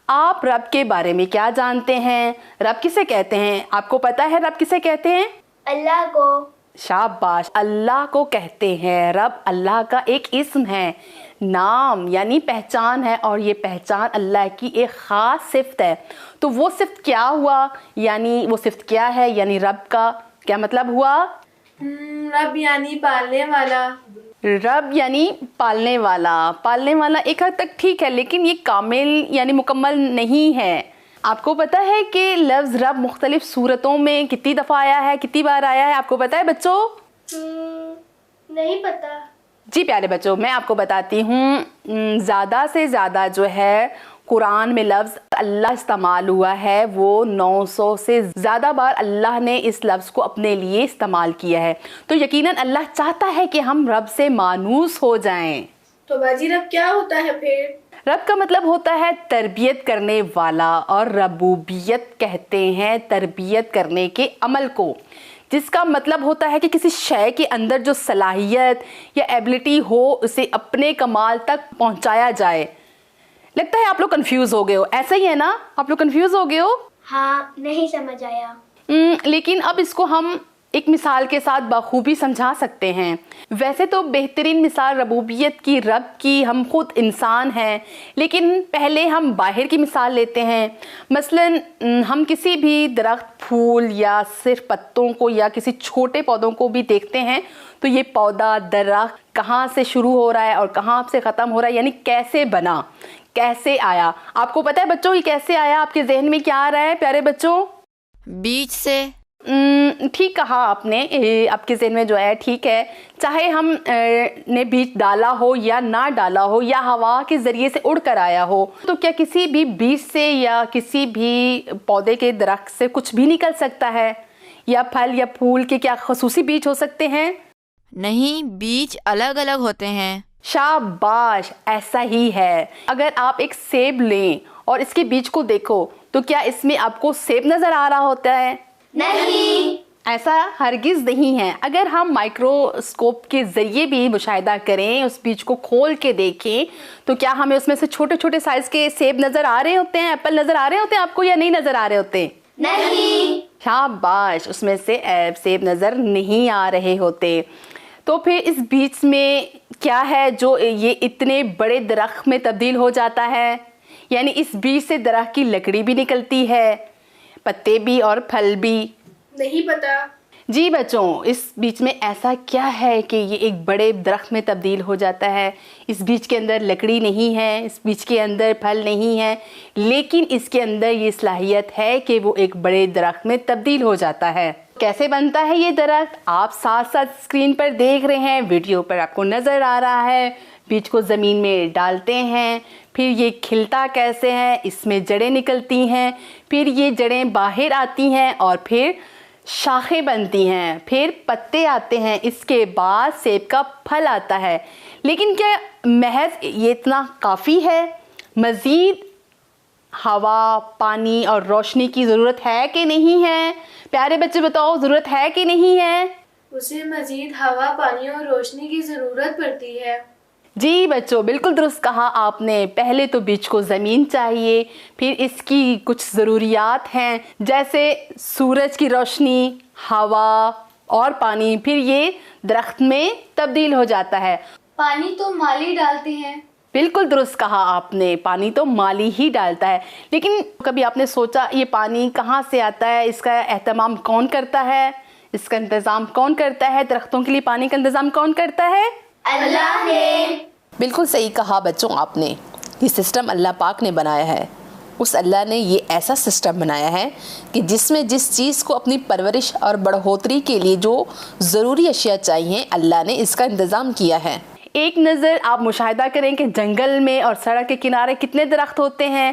آپ رب کے بارے میں کیا جانتے ہیں؟ رب کسے کہتے ہیں؟ آپ کو پتہ ہے رب کسے کہتے ہیں؟ اللہ کو۔ شاباش، اللہ کو کہتے ہیں رب۔ اللہ کا ایک اسم ہے، نام یعنی پہچان ہے، اور یہ پہچان اللہ کی ایک خاص صفت ہے۔ تو وہ صفت کیا ہوا، یعنی وہ صفت کیا ہے، یعنی رب کا کیا مطلب ہوا؟ رب یعنی پالنے والا۔ رب یعنی پالنے والا۔ پالنے والا ایک حد تک ٹھیک ہے، لیکن یہ کامل یعنی مکمل نہیں ہے۔ آپ کو پتہ ہے کہ لفظ رب مختلف صورتوں میں کتنی دفعہ آیا ہے، کتنی بار آیا ہے؟ آپ کو پتہ ہے بچوں؟ نہیں پتہ۔ جی پیارے بچوں، میں آپ کو بتاتی ہوں، زیادہ سے زیادہ جو ہے قرآن میں لفظ اللہ استعمال ہوا ہے، وہ 900 سے زیادہ بار اللہ نے اس لفظ کو اپنے لیے استعمال کیا ہے۔ تو یقیناً اللہ چاہتا ہے کہ ہم رب سے مانوس ہو جائیں۔ تو باجی رب کیا ہوتا ہے پھر؟ رب کا مطلب ہوتا ہے تربیت کرنے والا، اور ربوبیت کہتے ہیں تربیت کرنے کے عمل کو، جس کا مطلب ہوتا ہے کہ کسی شے کے اندر جو صلاحیت یا ایبلٹی ہو اسے اپنے کمال تک پہنچایا جائے۔ لگتا ہے آپ لوگ کنفیوز ہو گئے ہو، ایسا ہی ہے نا؟ آپ لوگ کنفیوز ہو گئے ہو؟ ہاں، نہیں سمجھ آیا۔ لیکن اب اس کو ہم ایک مثال کے ساتھ بخوبی سمجھا سکتے ہیں۔ ویسے تو بہترین مثال ربوبیت کی، رب کی، ہم خود انسان ہیں، لیکن پہلے ہم باہر کی مثال لیتے ہیں۔ مثلاً ہم کسی بھی درخت، پھول یا صرف پتوں کو یا کسی چھوٹے پودوں کو بھی دیکھتے ہیں تو یہ پودا، درخت کہاں سے شروع ہو رہا ہے اور کہاں سے ختم ہو رہا ہے، یعنی کیسے بنا، کیسے آیا۔ آپ کو پتہ ہے بچوں یہ کیسے آیا؟ آپ کے ذہن میں کیا آ رہا ہے پیارے بچوں؟ بیج سے۔ ٹھیک کہا آپ نے، آپ کے ذہن میں جو ہے ٹھیک ہے، چاہے ہم نے بیج ڈالا ہو یا نہ ڈالا ہو یا ہوا کے ذریعے سے اڑ کر آیا ہو، تو کیا کسی بھی بیج سے یا کسی بھی پودے کے درخت سے کچھ بھی نکل سکتا ہے؟ یا پھل یا پھول کے کیا خصوصی بیج ہو سکتے ہیں؟ نہیں، بیج الگ الگ ہوتے ہیں۔ شاباش، ایسا ہی ہے۔ اگر آپ ایک سیب لیں اور اس کے بیج کو دیکھو تو کیا اس میں آپ کو سیب نظر آ رہا ہوتا ہے؟ نہیں، ایسا ہرگز نہیں ہے۔ اگر ہم مائکروسکوپ کے ذریعے بھی مشاہدہ کریں، اس بیج کو کھول کے دیکھیں، تو کیا ہمیں اس میں سے چھوٹے چھوٹے سائز کے سیب نظر آ رہے ہوتے ہیں، ایپل نظر آ رہے ہوتے ہیں آپ کو، یا نہیں نظر آ رہے ہوتے؟ نہیں، شاباش، اس میں سے سیب نظر نہیں آ رہے ہوتے۔ تو پھر اس بیج میں کیا ہے جو یہ اتنے بڑے درخت میں تبدیل ہو جاتا ہے؟ یعنی اس بیج سے درخت کی لکڑی بھی نکلتی ہے، پتے بھی اور پھل بھی۔ نہیں پتا۔ جی بچوں، اس بیج میں ایسا کیا ہے کہ یہ ایک بڑے درخت میں تبدیل ہو جاتا ہے؟ اس بیج کے اندر لکڑی نہیں ہے، اس بیج کے اندر پھل نہیں ہے، لیکن اس کے اندر یہ صلاحیت ہے کہ وہ ایک بڑے درخت میں تبدیل ہو جاتا ہے۔ کیسے بنتا ہے یہ درخت؟ آپ ساتھ ساتھ اسکرین پر دیکھ رہے ہیں، ویڈیو پر آپ کو نظر آ رہا ہے۔ بیج کو زمین میں ڈالتے ہیں، پھر یہ کھلتا کیسے ہے؟ اس میں جڑیں نکلتی ہیں، پھر یہ جڑیں باہر آتی ہیں اور پھر شاخیں بنتی ہیں، پھر پتے آتے ہیں، اس کے بعد سیب کا پھل آتا ہے۔ لیکن کیا محض یہ اتنا کافی ہے؟ مزید ہوا، پانی اور روشنی کی ضرورت ہے کہ نہیں ہے؟ پیارے بچے بتاؤ، ضرورت ہے کہ نہیں ہے؟ اسے مزید ہوا، پانی اور روشنی کی ضرورت پڑتی ہے۔ جی بچوں، بالکل درست کہا آپ نے۔ پہلے تو بیج کو زمین چاہیے، پھر اس کی کچھ ضروریات ہیں جیسے سورج کی روشنی، ہوا اور پانی، پھر یہ درخت میں تبدیل ہو جاتا ہے۔ پانی تو مالی ڈالتے ہیں۔ بالکل درست کہا آپ نے، پانی تو مالی ہی ڈالتا ہے، لیکن کبھی آپ نے سوچا یہ پانی کہاں سے آتا ہے؟ اس کا اہتمام کون کرتا ہے؟ اس کا انتظام کون کرتا ہے؟ درختوں کے لیے پانی کا انتظام کون کرتا ہے؟ اللہ نے۔ بالکل صحیح کہا بچوں آپ نے، یہ سسٹم اللہ پاک نے بنایا ہے۔ اس اللہ نے یہ ایسا سسٹم بنایا ہے کہ جس میں جس چیز کو اپنی پرورش اور بڑھوتری کے لیے جو ضروری اشیاء چاہیے، اللہ نے اس کا انتظام کیا ہے۔ ایک نظر آپ مشاہدہ کریں کہ جنگل میں اور سڑک کے کنارے کتنے درخت ہوتے ہیں،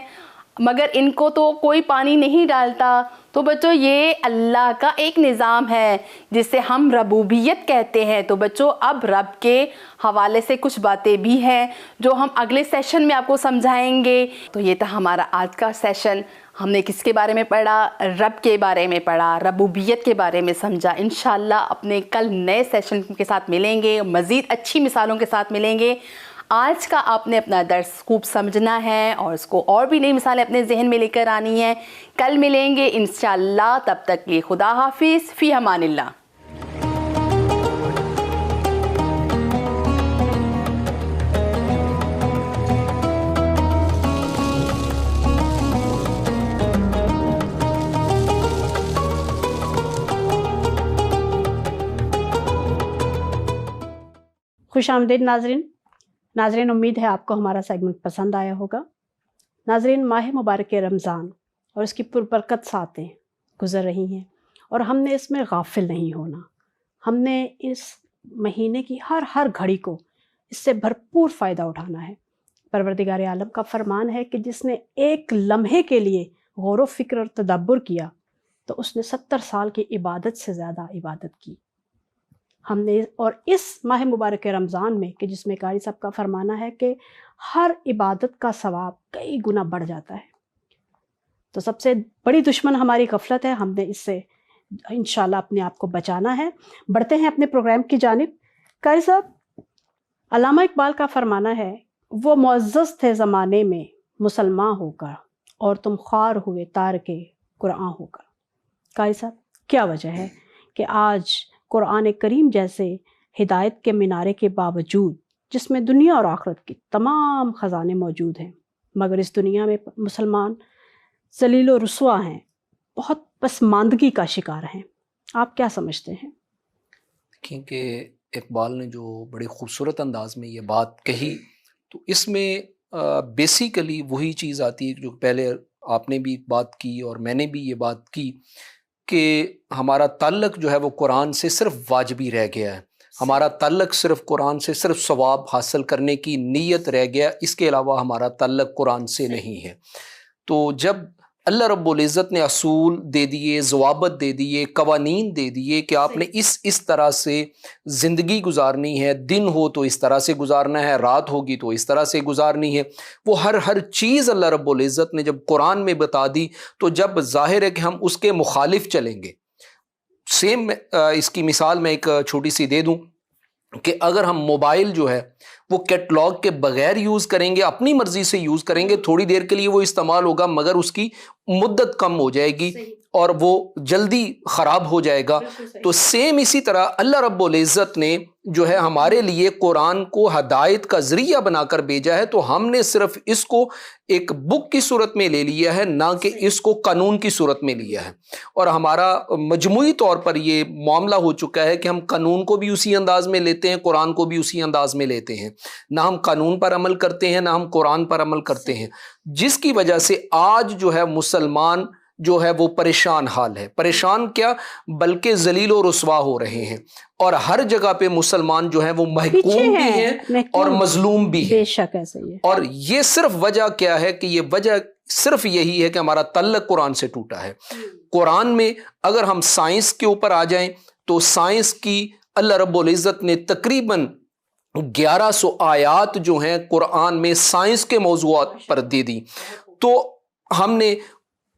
مگر ان کو تو کوئی پانی نہیں ڈالتا۔ تو بچوں، یہ اللہ کا ایک نظام ہے جسے ہم ربوبیت کہتے ہیں۔ تو بچوں، اب رب کے حوالے سے کچھ باتیں بھی ہیں جو ہم اگلے سیشن میں آپ کو سمجھائیں گے۔ تو یہ تھا ہمارا آج کا سیشن۔ ہم نے کس کے بارے میں پڑھا؟ رب کے بارے میں پڑھا، ربوبیت کے بارے میں سمجھا۔ انشاءاللہ اپنے کل نئے سیشن کے ساتھ ملیں گے، مزید اچھی مثالوں کے ساتھ ملیں گے۔ آج کا آپ نے اپنا درس خوب سمجھنا ہے اور اس کو اور بھی نئی مثالیں اپنے ذہن میں لے کر آنی ہیں۔ کل ملیں گے انشاءاللہ، تب تک کے خدا حافظ، فی امان اللہ۔ خوش آمدید ناظرین، امید ہے آپ کو ہمارا سیگمنٹ پسند آیا ہوگا۔ ناظرین، ماہ مبارک رمضان اور اس کی پربرکت ساتیں گزر رہی ہیں، اور ہم نے اس میں غافل نہیں ہونا۔ ہم نے اس مہینے کی ہر گھڑی کو اس سے بھرپور فائدہ اٹھانا ہے۔ پروردگار عالم کا فرمان ہے کہ جس نے ایک لمحے کے لیے غور و فکر اور تدبر کیا تو اس نے 70 سال کی عبادت سے زیادہ عبادت کی۔ ہم نے اور اس ماہ مبارک رمضان میں کہ جس میں قاری صاحب کا فرمانا ہے کہ ہر عبادت کا ثواب کئی گنا بڑھ جاتا ہے، تو سب سے بڑی دشمن ہماری غفلت ہے۔ ہم نے اس سے انشاءاللہ اپنے آپ کو بچانا ہے۔ بڑھتے ہیں اپنے پروگرام کی جانب۔ قاری صاحب، علامہ اقبال کا فرمانا ہے، وہ معزز تھے زمانے میں مسلمان ہو کر، اور تم خوار ہوئے تارک قرآن ہو کر۔ قاری صاحب، کیا وجہ ہے کہ آج قرآن کریم جیسے ہدایت کے مینارے کے باوجود، جس میں دنیا اور آخرت کی تمام خزانے موجود ہیں، مگر اس دنیا میں مسلمان ذلیل و رسوا ہیں، بہت پسماندگی کا شکار ہیں؟ آپ کیا سمجھتے ہیں؟ کیونکہ اقبال نے جو بڑے خوبصورت انداز میں یہ بات کہی، تو اس میں بیسیکلی وہی چیز آتی ہے جو پہلے آپ نے بھی بات کی اور میں نے بھی یہ بات کی کہ ہمارا تعلق جو ہے وہ قرآن سے صرف واجبی رہ گیا ہے، ہمارا تعلق صرف قرآن سے صرف ثواب حاصل کرنے کی نیت رہ گیا، اس کے علاوہ ہمارا تعلق قرآن سے نہیں ہے۔ تو جب اللہ رب العزت نے اصول دے دیے، ضوابط دے دیے، قوانین دے دیے کہ آپ نے اس طرح سے زندگی گزارنی ہے، دن ہو تو اس طرح سے گزارنا ہے، رات ہوگی تو اس طرح سے گزارنی ہے، وہ ہر چیز اللہ رب العزت نے جب قرآن میں بتا دی تو جب ظاہر ہے کہ ہم اس کے مخالف چلیں گے۔ سیم اس کی مثال میں ایک چھوٹی سی دے دوں کہ اگر ہم موبائل جو ہے وہ کیٹلاگ کے بغیر یوز کریں گے، اپنی مرضی سے یوز کریں گے، تھوڑی دیر کے لیے وہ استعمال ہوگا مگر اس کی مدت کم ہو جائے گی اور وہ جلدی خراب ہو جائے گا۔ تو سیم اسی طرح اللہ رب العزت نے جو ہے ہمارے لیے قرآن کو ہدایت کا ذریعہ بنا کر بھیجا ہے، تو ہم نے صرف اس کو ایک بک کی صورت میں لے لیا ہے، نہ کہ اس کو قانون کی صورت میں لیا ہے۔ اور ہمارا مجموعی طور پر یہ معاملہ ہو چکا ہے کہ ہم قانون کو بھی اسی انداز میں لیتے ہیں، قرآن کو بھی اسی انداز میں لیتے ہیں، نہ ہم قانون پر عمل کرتے ہیں نہ ہم قرآن پر عمل کرتے ہیں، جس کی وجہ سے آج جو ہے مسلمان جو ہے وہ پریشان حال ہے۔ پریشان کیا بلکہ ذلیل و رسوا ہو رہے ہیں، اور ہر جگہ پہ مسلمان جو ہے وہ محکوم بھی ہیں اور مظلوم بھی ہیں۔ بے شک ایسا ہی ہے۔ اور یہ صرف وجہ کیا ہے کہ یہ وجہ صرف یہی ہے کہ ہمارا تعلق قرآن سے ٹوٹا ہے۔ قرآن میں اگر ہم سائنس کے اوپر آ جائیں تو سائنس کی اللہ رب العزت نے تقریباً 1100 آیات جو ہیں قرآن میں سائنس کے موضوعات پر دے دی، تو ہم نے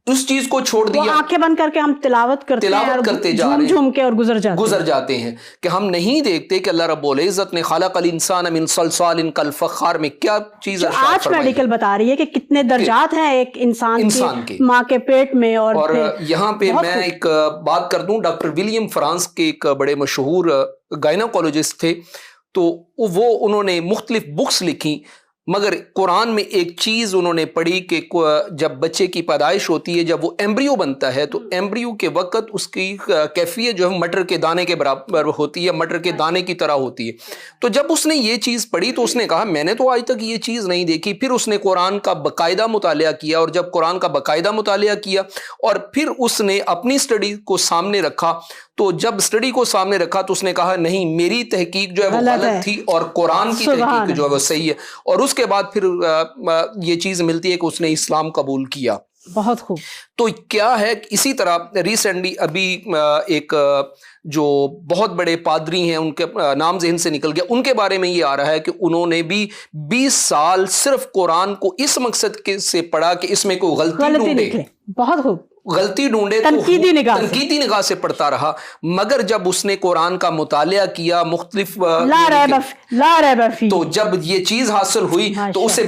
اس چیز کو چھوڑ دیا، آنکھیں بند کر کے ہم تلاوت کرتے جا رہے ہیں، جھوم کے اور گزر جاتے ہیں کہ ہم نہیں دیکھتے کہ اللہ رب العزت نے خلق الانسان من صلصال کالفخار میں کیا چیز آج میڈیکل بتا رہی ہے کہ کتنے درجات ہیں ایک انسان کے ماں کے پیٹ میں۔ اور یہاں پہ میں ایک بات کر دوں، ڈاکٹر ولیم فرانس کے ایک بڑے مشہور گائناکولوجسٹ تھے، تو وہ انہوں نے مختلف بکس لکھی، مگر قرآن میں ایک چیز انہوں نے پڑھی کہ جب بچے کی پیدائش ہوتی ہے، جب وہ ایمبریو بنتا ہے تو ایمبریو کے وقت اس کی کیفیت جو ہے مٹر کے دانے کے برابر ہوتی ہے، مٹر کے دانے کی طرح ہوتی ہے۔ تو جب اس نے یہ چیز پڑھی تو اس نے کہا میں نے تو آج تک یہ چیز نہیں دیکھی۔ پھر اس نے قرآن کا باقاعدہ مطالعہ کیا، اور جب قرآن کا باقاعدہ مطالعہ کیا اور پھر اس نے اپنی اسٹڈی کو سامنے رکھا، تو جب اسٹڈی کو سامنے رکھا تو اس نے کہا نہیں، میری تحقیق جو ہے وہ غلط تھی اور قرآن کی تحقیق جو ہے وہ صحیح ہے، اور اس کے بعد پھر یہ چیز ملتی ہے کہ اس نے اسلام قبول کیا۔ بہت خوب۔ تو کیا ہے، اسی طرح ریسنٹلی ابھی ایک جو بہت بڑے پادری ہیں، ان کے نام ذہن سے نکل گیا، ان کے بارے میں یہ آ رہا ہے کہ انہوں نے بھی 20 سال صرف قرآن کو اس مقصد سے پڑھا کہ اس میں کوئی غلطی ڈھونڈے، بہت خوب، غلطی ڈھونڈے، تنقیدی نگاہ سے پڑھتا رہا، مگر جب اس نے قرآن کا مطالعہ کیا مختلف تو جب یہ چیز حاصل ہوئی تو اسے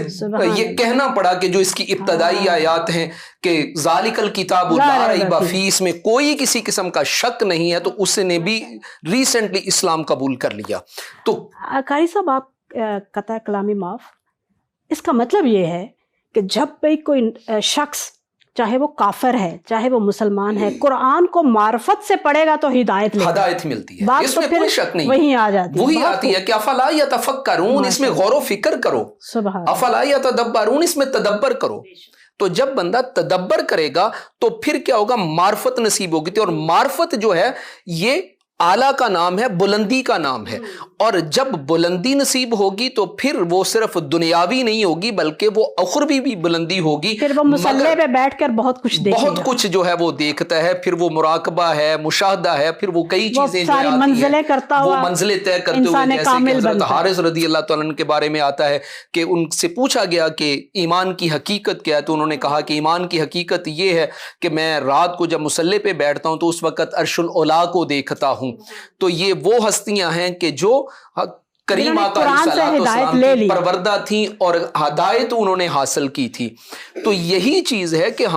یہ کہنا پڑا کہ جو اس کی ابتدائی آیات ہیں کہ ذالک الکتاب لا ریب فیہ، اس میں کوئی کسی قسم کا شک نہیں ہے، تو اس نے بھی ریسنٹلی اسلام قبول کر لیا۔ تو قاری صاحب، آپ قطع کلامی معاف، اس کا مطلب یہ ہے کہ جب بھی کوئی شخص، چاہے وہ کافر ہے چاہے وہ مسلمان ہے، قرآن کو معرفت سے پڑھے گا تو ہدایت ملتی ہے، اس میں کوئی شک نہیں، وہی آتی ہے کہ افلا یتفکرون، اس میں غور و فکر کرو، افلا یتدبرون، اس میں تدبر کرو۔ تو جب بندہ تدبر کرے گا تو پھر کیا ہوگا، معرفت نصیب ہوگی، اور معرفت جو ہے یہ اعلیٰ کا نام ہے، بلندی کا نام ہے، اور جب بلندی نصیب ہوگی تو پھر وہ صرف دنیاوی نہیں ہوگی بلکہ وہ اخروی بھی بلندی ہوگی، پھر وہ مصلی پہ بیٹھ کر بہت کچھ جو ہے وہ دیکھتا ہے، پھر وہ مراقبہ ہے، مشاہدہ ہے، پھر وہ کئی چیزیں جو آتی ہیں، منزلیں کرتا ہوا، وہ منزلیں طے کرتے ہوئے، جیسے کہ حضرت حارث رضی اللہ تعالیٰ عنہ کے بارے میں آتا ہے کہ ان سے پوچھا گیا کہ ایمان کی حقیقت کیا ہے، تو انہوں نے کہا کہ ایمان کی حقیقت یہ ہے کہ میں رات کو جب مصلی پہ بیٹھتا ہوں تو اس وقت عرش العلا کو دیکھتا ہوں۔ تو یہ وہ ہستیاں ہیں کہ جو کریم آقا علیہ السلام کی پروردہ تھیں اور ہدایت انہوں نے حاصل کی تھی۔ تو یہی چیز ہے کہ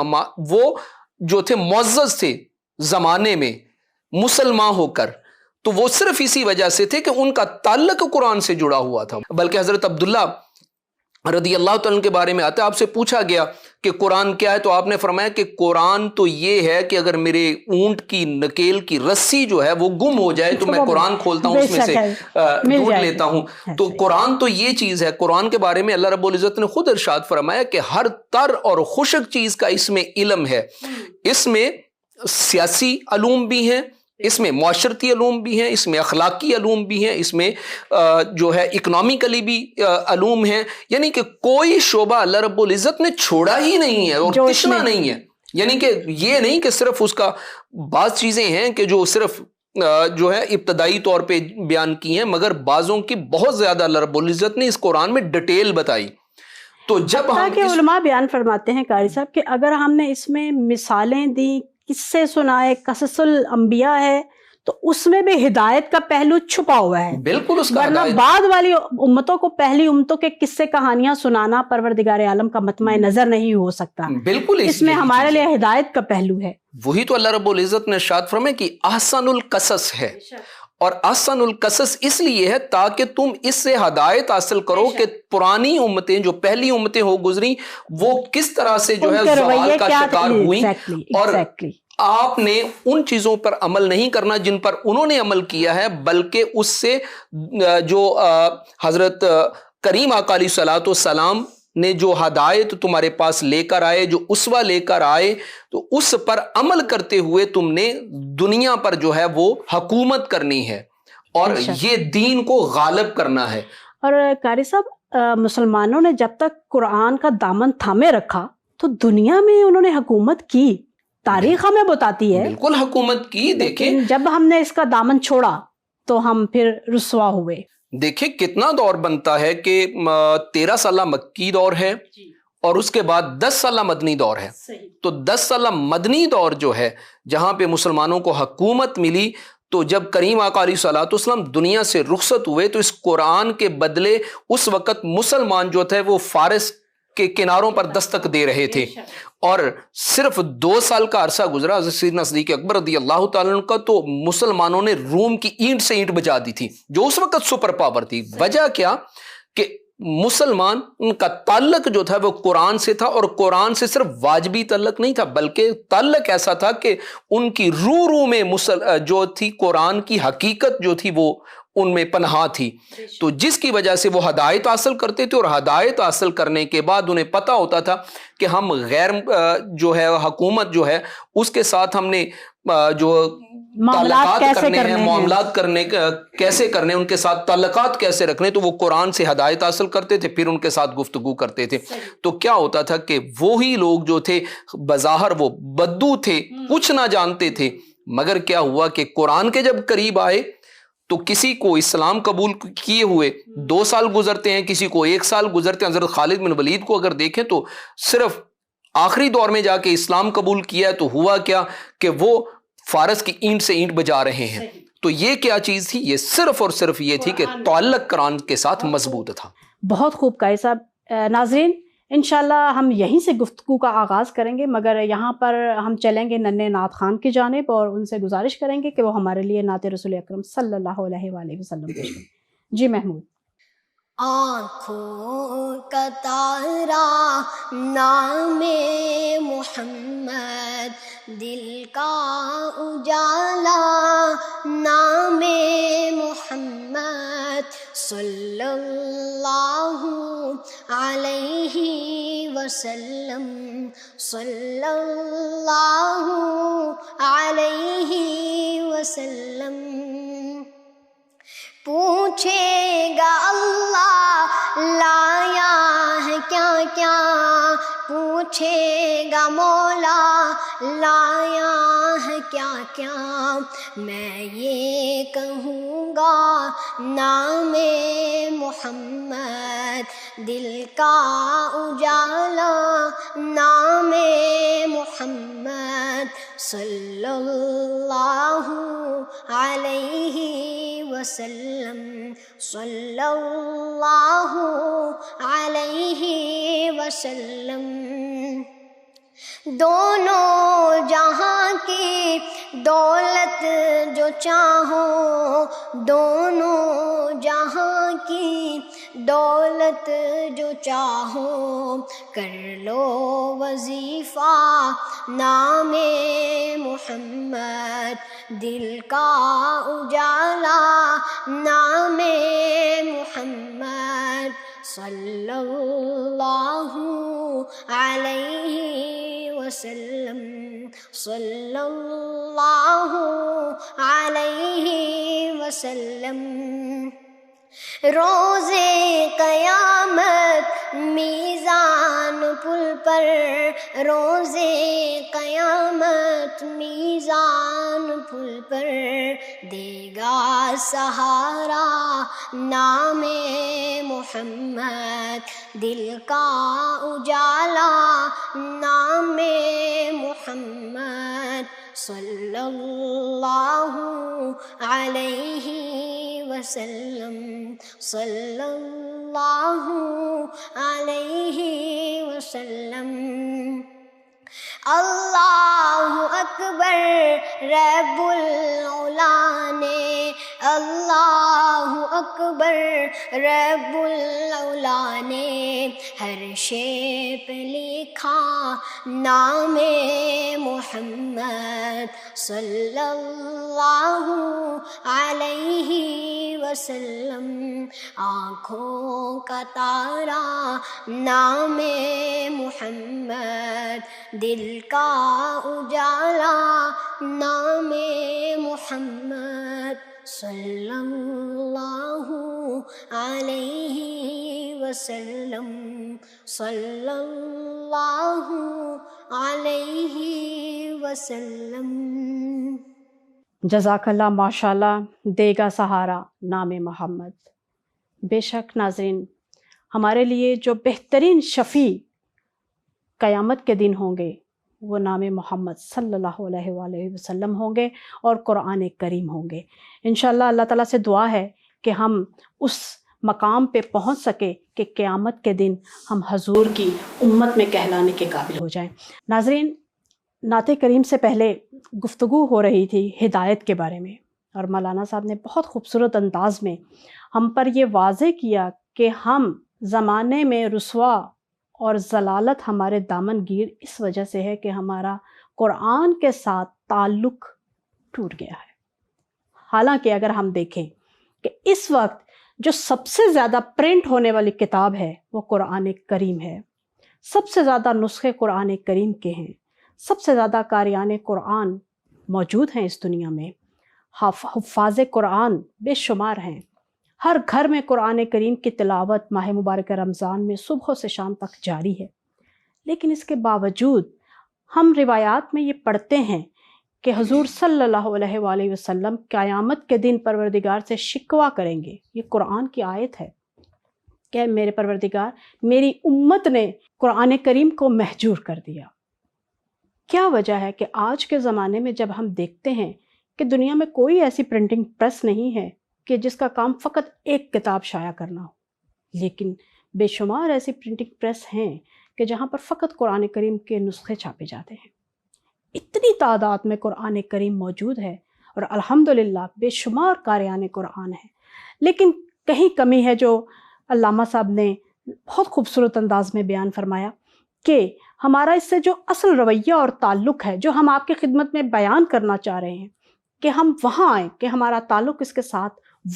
وہ جو تھے معزز تھے زمانے میں مسلمان ہو کر، تو وہ صرف اسی وجہ سے تھے کہ ان کا تعلق قرآن سے جڑا ہوا تھا۔ بلکہ حضرت عبداللہ رضی اللہ تعالیٰ کے بارے میں آتا ہے، آپ سے پوچھا گیا کہ قرآن کیا ہے، تو آپ نے فرمایا کہ قرآن تو یہ ہے کہ اگر میرے اونٹ کی نکیل کی رسی جو ہے وہ گم ہو جائے تو میں قرآن کھولتا ہوں، اس میں سے ڈھونڈ لیتا ہوں۔ تو قرآن تو یہ چیز ہے۔ قرآن کے بارے میں اللہ رب العزت نے خود ارشاد فرمایا کہ ہر تر اور خشک چیز کا اس میں علم ہے، اس میں سیاسی علوم بھی ہیں، اس میں معاشرتی علوم بھی ہیں، اس میں اخلاقی علوم بھی ہیں، اس میں جو ہے اکنامیکلی بھی علوم ہیں، یعنی کہ کوئی شعبہ اللہ رب العزت نے چھوڑا ہی نہیں ہے اور تشنا نہیں ہے. یعنی کہ یہ نہیں کہ صرف اس کا بعض چیزیں ہیں کہ جو صرف جو ہے ابتدائی طور پہ بیان کی ہیں، مگر بعضوں کی بہت زیادہ اللہ رب العزت نے اس قرآن میں ڈیٹیل بتائی. تو جب ہم علماء بیان فرماتے ہیں قاری صاحب کہ اگر ہم نے اس میں مثالیں دی، قصے سنائے، قصص الانبیاء ہے، تو اس میں بھی ہدایت کا پہلو چھپا ہوا ہے. بالکل اس کا ورنہ بعد والی امتوں کو پہلی امتوں کے قصے کہانیاں سنانا پروردگار عالم کا مطمع نظر نہیں ہو سکتا. بالکل اس میں ہمارے لیے ہدایت کا پہلو ہے. وہی تو اللہ رب العزت نے ارشاد فرمایا کہ احسن القصص ہے، اور احسن القصص اس لیے ہے تاکہ تم اس سے ہدایت حاصل کرو کہ پرانی امتیں جو پہلی امتیں ہو گزری وہ کس طرح سے جو ہے زوال کا شکار ہوئی، اور آپ نے ان چیزوں پر عمل نہیں کرنا جن پر انہوں نے عمل کیا ہے، بلکہ اس سے جو حضرت کریم آقا علیہ الصلوۃ والسلام نے جو ہدایت تمہارے پاس لے کر آئے، جو اسوہ لے کر آئے، تو اس پر عمل کرتے ہوئے تم نے دنیا پر جو ہے وہ حکومت کرنی ہے اور یہ دین کو غالب کرنا ہے. اور قاری صاحب، مسلمانوں نے جب تک قرآن کا دامن تھامے رکھا تو دنیا میں انہوں نے حکومت کی، تاریخ ہمیں بتاتی ہے. بالکل حکومت کی. دیکھیں جب ہم نے اس کا دامن چھوڑا تو ہم پھر رسوا ہوئے. دیکھیں کتنا دور بنتا ہے کہ 13 سالہ مکی دور ہے اور اس کے بعد 10 سالہ مدنی دور ہے. تو 10 سالہ مدنی دور جو ہے جہاں پہ مسلمانوں کو حکومت ملی، تو جب کریم آقا علیہ الصلوۃ والسلام دنیا سے رخصت ہوئے تو اس قرآن کے بدلے اس وقت مسلمان جو تھے وہ فارس کے کناروں پر دستک دے رہے تھے، اور صرف 2 سال کا عرصہ گزرا حضرت سیدنا صدیق اکبر رضی اللہ تعالیٰ عنہ کا، تو مسلمانوں نے روم کی اینٹ سے اینٹ بجا دی تھی جو اس وقت سپر پاور تھی. وجہ کیا کہ مسلمان ان کا تعلق جو تھا وہ قرآن سے تھا، اور قرآن سے صرف واجبی تعلق نہیں تھا بلکہ تعلق ایسا تھا کہ ان کی روح میں جو تھی قرآن کی حقیقت جو تھی وہ ان میں پنہا تھی. تو جس کی وجہ سے وہ ہدایت حاصل کرتے تھے، اور ہدایت حاصل کرنے کے بعد انہیں پتہ ہوتا تھا کہ ہم غیر جو ہے حکومت جو ہے اس کے ساتھ ہم نے جو تعلقات کرنے ہیں، معاملات کرنے کیسے کرنے، ان کے ساتھ تعلقات کیسے رکھنے، تو وہ قرآن سے ہدایت حاصل کرتے تھے، پھر ان کے ساتھ گفتگو کرتے تھے. تو کیا ہوتا تھا کہ وہی لوگ جو تھے بظاہر وہ بدو تھے، کچھ نہ جانتے تھے، مگر کیا ہوا کہ قرآن کے جب قریب آئے تو کسی کو اسلام قبول کیے ہوئے 2 سال گزرتے ہیں، کسی کو 1 سال گزرتے ہیں. حضرت خالد بن ولید کو اگر دیکھیں تو صرف آخری دور میں جا کے اسلام قبول کیا، تو ہوا کیا کہ وہ فارس کی اینٹ سے اینٹ بجا رہے ہیں. تو یہ کیا چیز تھی؟ یہ صرف اور صرف یہ تھی کہ تعلق قرآن کے ساتھ مضبوط تھا. بہت خوب قاری صاحب. ناظرین، انشاءاللہ ہم یہیں سے گفتگو کا آغاز کریں گے، مگر یہاں پر ہم چلیں گے ننھے نعت خان کی جانب اور ان سے گزارش کریں گے کہ وہ ہمارے لیے نعت رسول اکرم صلی اللہ علیہ وآلہ وسلم پیش کریں. جی محمود. آنکھوں کا تارا نام محمد، دل کا اجالا نام محمد، صلی اللہ علیہ وسلم، صلی اللہ علیہ وسلم. پوچھے گا اللہ لایا ہے کیا کیا، پوچھے گا مولا لایا ہے کیا کیا. میں یہ کہوں گا نام محمد، دل کا اجالا نام محمد، صلی اللہ علیہ وسلم، صلی اللہ علیہ وسلم. دونوں جہاں کی دولت جو چاہو، دونوں جہاں کی دولت جو چاہو، کر لو وظیفہ نام محمد، دل کا اجالا نام محمد، صلی اللہ علیہ وسلم، صلی اللہ علیہ وسلم. روز قیامت میزان پل پر، روز قیامت میزان پل پر، دے گا سہارا نام محمد، دل کا اجالا نام محمد صلی اللہ علیہ وسلم، صلی اللہ علیہ وسلم. اللہ اکبر رب العلا نے، اللہ اکبر رب العلا نے ہر شے پہ لکھا نام محمد صلی اللہ علیہ وسلم. آنکھوں کا تارا نام محمد، دل کا اجالا نام محمد صلی اللہ علیہ وسلم، صلی اللہ علیہ وسلم. جزاک اللہ، ماشاء اللہ. دے گا سہارا نام محمد. بے شک ناظرین، ہمارے لیے جو بہترین شفیع قیامت کے دن ہوں گے وہ نام محمد صلی اللہ علیہ وآلہ وسلم ہوں گے اور قرآن کریم ہوں گے. انشاءاللہ اللہ تعالیٰ سے دعا ہے کہ ہم اس مقام پہ پہنچ سکے کہ قیامت کے دن ہم حضور کی امت میں کہلانے کے قابل ہو جائیں. ناظرین، نعت کریم سے پہلے گفتگو ہو رہی تھی ہدایت کے بارے میں، اور مولانا صاحب نے بہت خوبصورت انداز میں ہم پر یہ واضح کیا کہ ہم زمانے میں رسوا اور ضلالت ہمارے دامن گیر اس وجہ سے ہے کہ ہمارا قرآن کے ساتھ تعلق ٹوٹ گیا ہے. حالانکہ اگر ہم دیکھیں کہ اس وقت جو سب سے زیادہ پرنٹ ہونے والی کتاب ہے وہ قرآن کریم ہے. سب سے زیادہ نسخے قرآن کریم کے ہیں، سب سے زیادہ قاریان قرآن موجود ہیں اس دنیا میں، حفاظ قرآن بے شمار ہیں. ہر گھر میں قرآن کریم کی تلاوت ماہ مبارک رمضان میں صبح سے شام تک جاری ہے. لیکن اس کے باوجود ہم روایات میں یہ پڑھتے ہیں کہ حضور صلی اللہ علیہ وآلہ وسلم قیامت کے دن پروردگار سے شکوہ کریں گے. یہ قرآن کی آیت ہے کہ میرے پروردگار، میری امت نے قرآن کریم کو مہجور کر دیا. کیا وجہ ہے کہ آج کے زمانے میں جب ہم دیکھتے ہیں کہ دنیا میں کوئی ایسی پرنٹنگ پریس نہیں ہے کہ جس کا کام فقط ایک کتاب شائع کرنا ہو، لیکن بے شمار ایسی پرنٹنگ پریس ہیں کہ جہاں پر فقط قرآن کریم کے نسخے چھاپے جاتے ہیں. اتنی تعداد میں قرآن کریم موجود ہے اور الحمدللہ بے شمار قاریان قرآن ہیں. لیکن کہیں کمی ہے جو علامہ صاحب نے بہت خوبصورت انداز میں بیان فرمایا کہ ہمارا اس سے جو اصل رویہ اور تعلق ہے جو ہم آپ کی خدمت میں بیان کرنا چاہ رہے ہیں کہ ہم وہاں آئیں کہ ہمارا تعلق اس کے ساتھ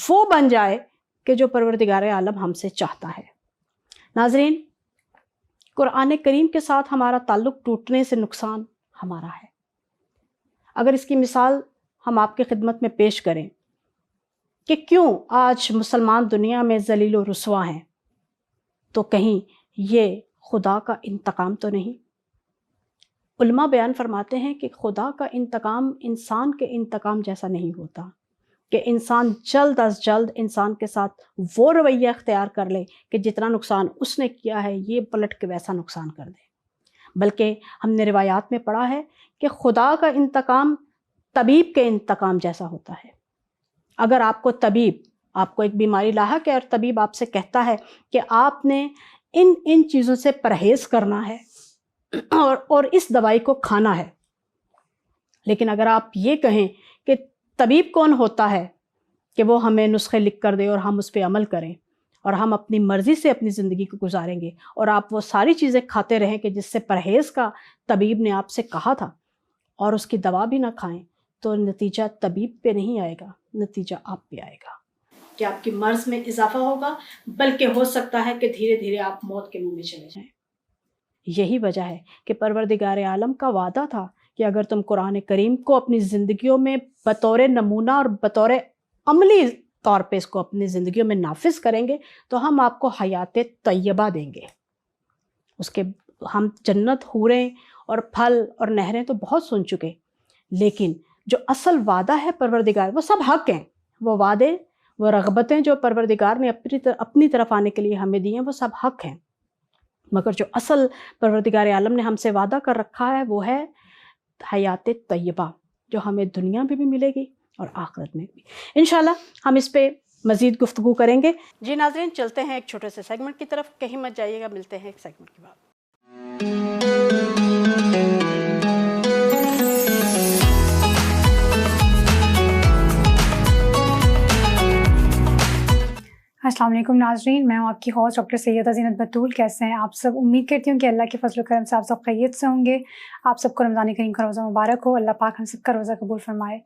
وہ بن جائے کہ جو پروردگار عالم ہم سے چاہتا ہے. ناظرین، قرآن کریم کے ساتھ ہمارا تعلق ٹوٹنے سے نقصان ہمارا ہے. اگر اس کی مثال ہم آپ کی خدمت میں پیش کریں کہ کیوں آج مسلمان دنیا میں ذلیل و رسوا ہیں، تو کہیں یہ خدا کا انتقام تو نہیں؟ علماء بیان فرماتے ہیں کہ خدا کا انتقام انسان کے انتقام جیسا نہیں ہوتا کہ انسان جلد از جلد انسان کے ساتھ وہ رویہ اختیار کر لے کہ جتنا نقصان اس نے کیا ہے یہ پلٹ کے ویسا نقصان کر دے. بلکہ ہم نے روایات میں پڑھا ہے کہ خدا کا انتقام طبیب کے انتقام جیسا ہوتا ہے. اگر آپ کو ایک بیماری لاحق ہے اور طبیب آپ سے کہتا ہے کہ آپ نے ان چیزوں سے پرہیز کرنا ہے اور اس دوائی کو کھانا ہے، لیکن اگر آپ یہ کہیں کہ طبیب کون ہوتا ہے کہ وہ ہمیں نسخے لکھ کر دے اور ہم اس پہ عمل کریں اور ہم اپنی مرضی سے اپنی زندگی کو گزاریں گے، اور آپ وہ ساری چیزیں کھاتے رہیں کہ جس سے پرہیز کا طبیب نے آپ سے کہا تھا اور اس کی دوا بھی نہ کھائیں، تو نتیجہ طبیب پہ نہیں آئے گا، نتیجہ آپ پہ آئے گا کہ آپ کی مرض میں اضافہ ہوگا، بلکہ ہو سکتا ہے کہ دھیرے دھیرے آپ موت کے منہ میں چلے جائیں. یہی وجہ ہے کہ پروردگار عالم کا وعدہ تھا کہ اگر تم قرآن کریم کو اپنی زندگیوں میں بطور نمونہ اور بطور عملی طور پہ اس کو اپنی زندگیوں میں نافذ کریں گے تو ہم آپ کو حیات طیبہ دیں گے. اس کے ہم جنت، حوریں اور پھل اور نہریں تو بہت سن چکے، لیکن جو اصل وعدہ ہے پروردگار، وہ سب حق ہیں. وہ وعدے، وہ رغبتیں جو پروردگار نے اپنی طرف آنے کے لیے ہمیں دی ہیں، وہ سب حق ہیں. مگر جو اصل پروردگار عالم نے ہم سے وعدہ کر رکھا ہے وہ ہے حیات طیبہ، جو ہمیں دنیا میں بھی ملے گی اور آخرت میں بھی. انشاءاللہ ہم اس پہ مزید گفتگو کریں گے. جی ناظرین، چلتے ہیں ایک چھوٹے سے سیگمنٹ کی طرف، کہیں مت جائیے گا، ملتے ہیں ایک سیگمنٹ کے بعد. السلام علیکم ناظرین، میں ہوں آپ کی ہوسٹ ڈاکٹر سیدہ زینت بتول. کیسے ہیں آپ سب؟ امید کرتی ہوں کہ اللہ کے فضل و کرم سے آپ سب خیریت سے ہوں گے. آپ سب کو رمضان کریم کا روزہ مبارک ہو. اللہ پاک ہم سب کا روزہ قبول فرمائے.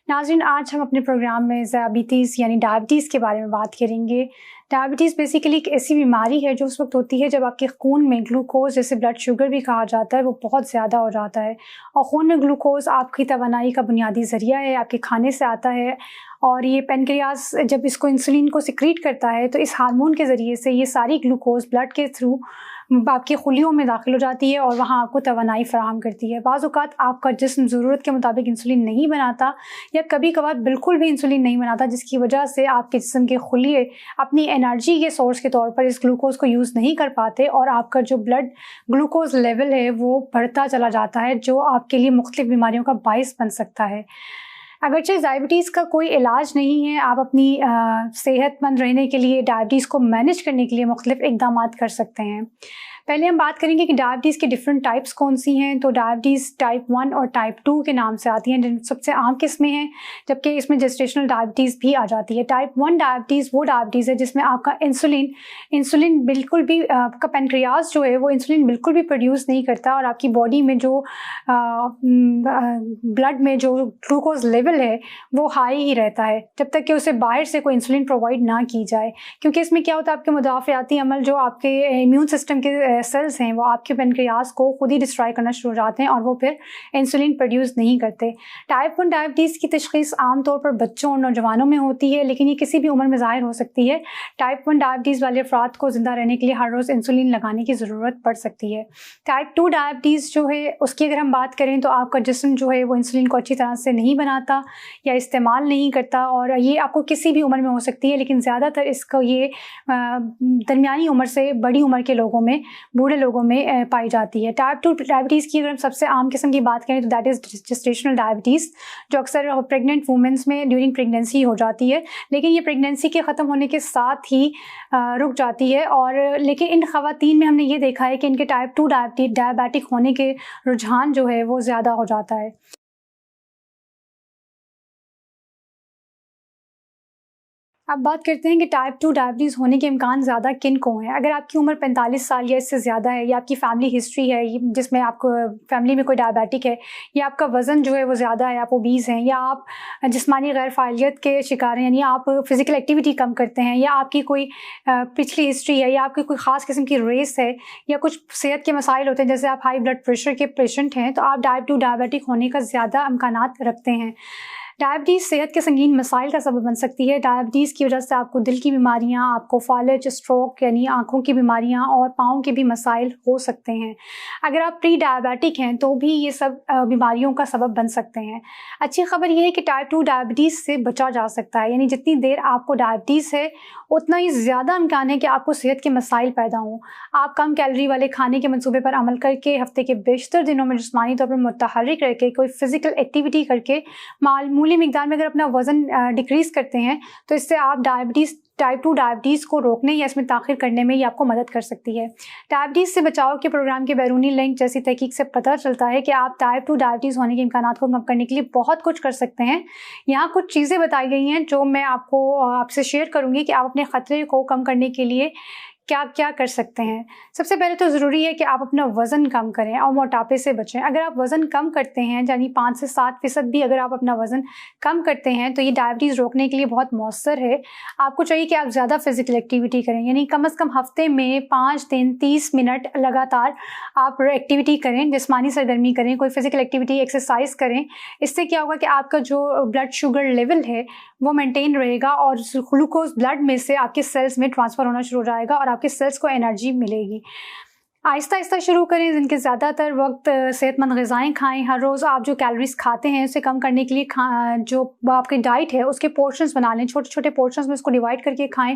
ناظرین، آج ہم اپنے پروگرام میں ذیابیطیز یعنی ڈائبٹیز کے بارے میں بات کریں گے. ڈائبٹیز بیسیکلی ایک ایسی بیماری ہے جو اس وقت ہوتی ہے جب آپ کے خون میں گلوکوز، جیسے بلڈ شوگر بھی کہا جاتا ہے، وہ بہت زیادہ ہو جاتا ہے. اور خون میں گلوکوز آپ کی توانائی کا بنیادی ذریعہ ہے، آپ کے کھانے سے آتا ہے. اور یہ پینکریاس جب اس کو انسولین کو سیکریٹ کرتا ہے تو اس ہارمون کے ذریعے سے یہ ساری گلوکوز بلڈ کے تھرو آپ کے خلیوں میں داخل ہو جاتی ہے اور وہاں آپ کو توانائی فراہم کرتی ہے. بعض اوقات آپ کا جسم ضرورت کے مطابق انسولین نہیں بناتا یا کبھی کبھار بالکل بھی انسولین نہیں بناتا، جس کی وجہ سے آپ کے جسم کے خلیے اپنی انرجی کے سورس کے طور پر اس گلوکوز کو یوز نہیں کر پاتے اور آپ کا جو بلڈ گلوکوز لیول ہے وہ بڑھتا چلا جاتا ہے، جو آپ کے لیے مختلف بیماریوں کا باعث بن سکتا ہے. اگرچہ ڈائبٹیز کا کوئی علاج نہیں ہے، آپ اپنی صحت مند رہنے کے لیے ڈائبٹیز کو مینیج کرنے کے لیے مختلف اقدامات کر سکتے ہیں. پہلے ہم بات کریں گے کہ ڈائبٹیز کے ڈفرینٹ ٹائپس کون سی ہیں. تو ڈائبٹیز ٹائپ 1 اور ٹائپ 2 کے نام سے آتی ہیں، جن سب سے عام قسمیں ہیں، جبکہ اس میں جسٹیشنل ڈائبٹیز بھی آ جاتی ہے. ٹائپ 1 ڈائبٹیز وہ ڈائبٹیز ہے جس میں آپ کا انسولین بالکل بھی آپ کا پینکریاس جو ہے وہ انسولین بالکل بھی پروڈیوس نہیں کرتا اور آپ کی باڈی میں جو بلڈ میں جو گلوکوز لیول ہے وہ ہائی ہی رہتا ہے جب تک کہ اسے باہر سے کوئی انسولین پرووائڈ نہ کی جائے. کیونکہ اس میں کیا ہوتا ہے، آپ کے مدافعاتی عمل جو آپ کے امیون سسٹم کے سیلز ہیں وہ آپ کے پینکریاس کو خود ہی ڈسٹرائے کرنا شروع ہو جاتے ہیں اور وہ پھر انسولین پروڈیوس نہیں کرتے. ٹائپ 1 ڈائبٹیز کی تشخیص عام طور پر بچوں اور نوجوانوں میں ہوتی ہے، لیکن یہ کسی بھی عمر میں ظاہر ہو سکتی ہے. ٹائپ 1 ڈائبٹیز والے افراد کو زندہ رہنے کے لیے ہر روز انسولین لگانے کی ضرورت پڑ سکتی ہے. ٹائپ 2 ڈائبٹیز جو ہے اس کی اگر ہم بات کریں تو آپ کا جسم جو ہے وہ انسولین کو اچھی طرح سے نہیں بناتا یا استعمال نہیں کرتا، اور یہ آپ کو کسی بھی عمر میں ہو سکتی ہے، لیکن زیادہ تر اس کو یہ درمیانی عمر سے بڑی عمر کے لوگوں میں، بوڑھے لوگوں میں پائی جاتی ہے. ٹائپ 2 ڈائبٹیز کی اگر ہم سب سے عام قسم کی بات کریں تو دیٹ از جسٹیشنل ڈائبٹیز، جو اکثر پریگننٹ وومنس میں ڈیورنگ پریگننسی ہو جاتی ہے، لیکن یہ پریگننسی کے ختم ہونے کے ساتھ ہی رک جاتی ہے. اور لیکن ان خواتین میں ہم نے یہ دیکھا ہے کہ ان کے ٹائپ 2 ڈائبیٹک ہونے کے رجحان جو ہے وہ زیادہ ہو جاتا ہے. اب بات کرتے ہیں کہ ٹائپ 2 ڈائبٹیز ہونے کے امکان زیادہ کن کو ہیں. اگر آپ کی عمر 45 سال یا اس سے زیادہ ہے، یا آپ کی فیملی ہسٹری ہے جس میں آپ کو فیملی میں کوئی ڈائبیٹک ہے، یا آپ کا وزن جو ہے وہ زیادہ ہے، آپ اوبیز ہیں، یا آپ جسمانی غیر فعالیت کے شکار ہیں، یعنی آپ فزیکل ایکٹیویٹی کم کرتے ہیں، یا آپ کی کوئی پچھلی ہسٹری ہے، یا آپ کی کوئی خاص قسم کی ریس ہے، یا کچھ صحت کے مسائل ہوتے ہیں جیسے آپ ہائی بلڈ پریشر کے پیشنٹ ہیں، تو آپ ٹائپ 2 ڈائبیٹک ہونے کا زیادہ امکانات رکھتے ہیں. ڈائبٹیز صحت کے سنگین مسائل کا سبب بن سکتی ہے. ڈائبٹیز کی وجہ سے آپ کو دل کی بیماریاں، آپ کو فالج، اسٹروک یعنی آنکھوں کی بیماریاں اور پاؤں کے بھی مسائل ہو سکتے ہیں. اگر آپ پری ڈائبیٹک ہیں تو بھی یہ سب بیماریوں کا سبب بن سکتے ہیں. اچھی خبر یہ ہے کہ ٹائپ 2 ڈائبٹیز سے بچا جا سکتا ہے، یعنی جتنی دیر آپ کو ڈائبٹیز ہے اتنا ہی زیادہ امکان ہے کہ آپ کو صحت کے مسائل پیدا ہوں. آپ کم کیلوری والے کھانے کے منصوبے پر عمل کر کے ہفتے کے بیشتر دنوں میں جسمانی طور پر متحرک رہ کے کوئی فزیکل ایکٹیویٹی کر کے معمولی مقدار میں اگر اپنا وزن ڈیکریز کرتے ہیں تو اس سے آپ ٹائپ 2 ڈائبٹیز کو روکنے یا اس میں تاخیر کرنے میں یہ آپ کو مدد کر سکتی ہے. ڈائبٹیز سے بچاؤ کے پروگرام کے بیرونی لنک جیسی تحقیق سے پتہ چلتا ہے کہ آپ ٹائپ 2 ڈائبٹیز ہونے کے امکانات کو کم کرنے کے لیے بہت کچھ کر سکتے ہیں. یہاں کچھ چیزیں بتائی گئی ہیں جو میں آپ سے شیئر کروں گی کہ آپ اپنے خطرے کو کم کرنے کے لیے کیا کیا کر سکتے ہیں؟ سب سے پہلے تو ضروری ہے کہ آپ اپنا وزن کم کریں اور موٹاپے سے بچیں. اگر آپ وزن کم کرتے ہیں یعنی 5 سے 7% بھی اگر آپ اپنا وزن کم کرتے ہیں تو یہ ڈائبٹیز روکنے کے لیے بہت مؤثر ہے. آپ کو چاہیے کہ آپ زیادہ فزیکل ایکٹیویٹی کریں, یعنی کم از کم ہفتے میں 5 دن 30 منٹ لگاتار آپ ایکٹیویٹی کریں, جسمانی سرگرمی کریں, کوئی فزیکل ایکٹیویٹی ایکسرسائز کریں. اس سے کیا ہوگا کہ آپ کا جو بلڈ شوگر لیول ہے وہ مینٹین رہے گا اور گلوکوز بلڈ میں سے آپ کے سیلز میں ٹرانسفر ہونا شروع ہو جائے گا اور آپ کے سیلز کو انرجی ملے گی. آہستہ آہستہ شروع کریں. جن کے زیادہ تر وقت صحت مند غذائیں کھائیں. ہر روز آپ جو کیلوریز کھاتے ہیں اسے کم کرنے کے لیے جو آپ کی ڈائٹ ہے اس کے پورشنز بنا لیں, چھوٹے چھوٹے پورشنز میں اس کو ڈیوائڈ کر کے کھائیں.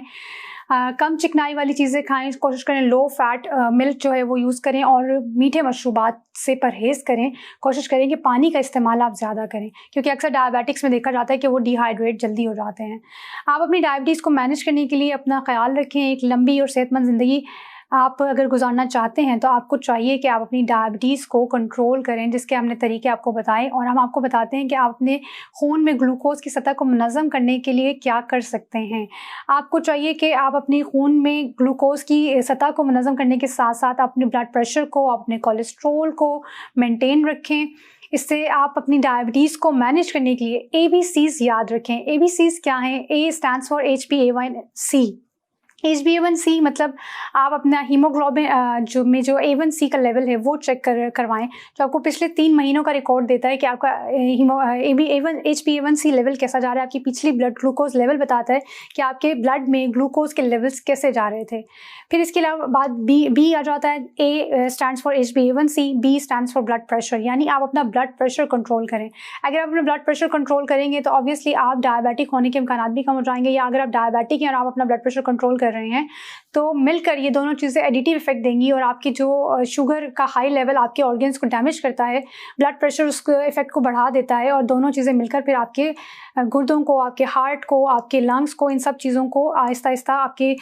کم چکنائی والی چیزیں کھائیں, کوشش کریں لو فیٹ ملک جو ہے وہ یوز کریں اور میٹھے مشروبات سے پرہیز کریں. کوشش کریں کہ پانی کا استعمال آپ زیادہ کریں کیونکہ اکثر ڈائبیٹکس میں دیکھا جاتا ہے کہ وہ ڈی ہائیڈریٹ جلدی ہو جاتے ہیں. آپ اپنی ڈائبٹیز کو مینیج کرنے کے لیے اپنا خیال رکھیں. ایک لمبی اور صحت مند زندگی آپ اگر گزارنا چاہتے ہیں تو آپ کو چاہیے کہ آپ اپنی ڈائبٹیز کو کنٹرول کریں, جس کے ہم نے طریقے آپ کو بتائے, اور ہم آپ کو بتاتے ہیں کہ آپ اپنے خون میں گلوکوز کی سطح کو منظم کرنے کے لیے کیا کر سکتے ہیں. آپ کو چاہیے کہ آپ اپنی خون میں گلوکوز کی سطح کو منظم کرنے کے ساتھ ساتھ اپنے بلڈ پریشر کو, اپنے کولیسٹرول کو مینٹین رکھیں. اس سے آپ اپنی ڈائبٹیز کو مینیج کرنے کے لیے ABCs یاد رکھیں. ABCs کیا ہیں؟ A stands for HbA1c. HbA1c مطلب آپ اپنا ہیموگلوبن جو A1c کا لیول ہے وہ چیک کروائیں, جو آپ کو پچھلے 3 مہینوں کا ریکارڈ دیتا ہے کہ آپ کا HbA1c لیول کیسا جا رہا ہے. آپ کی پچھلی بلڈ گلوکوز لیول بتاتا ہے کہ آپ کے بلڈ میں گلوکوز کے لیولز کیسے جا رہے تھے. پھر اس کے علاوہ بعد B آ جاتا ہے. A stands for HbA1c, B stands for blood pressure, یعنی آپ اپنا بلڈ پریشر کنٹرول کریں. اگر آپ اپنا بلڈ پریشر کنٹرول کریں گے تو آبویسلی آپ ڈائبیٹک ہونے کے امکانات بھی کم ہو جائیں گے, یا اگر آپ ڈائبیٹک ہیں اور آپ اپنا بلڈ پریشر کنٹرول کر رہے ہیں تو مل کر یہ دونوں چیزیں ایڈیٹیو افیکٹ دیں گی, اور آپ کی جو شوگر کا ہائی لیول آپ کے آرگنس کو ڈیمیج کرتا ہے, بلڈ پریشر اس کو افیکٹ کو بڑھا دیتا ہے, اور دونوں چیزیں مل کر پھر آپ کے گردوں کو, آپ کے ہارٹ کو, آپ کے لنگس کو, ان سب چیزوں کو آہستہ آہستہ آپ کے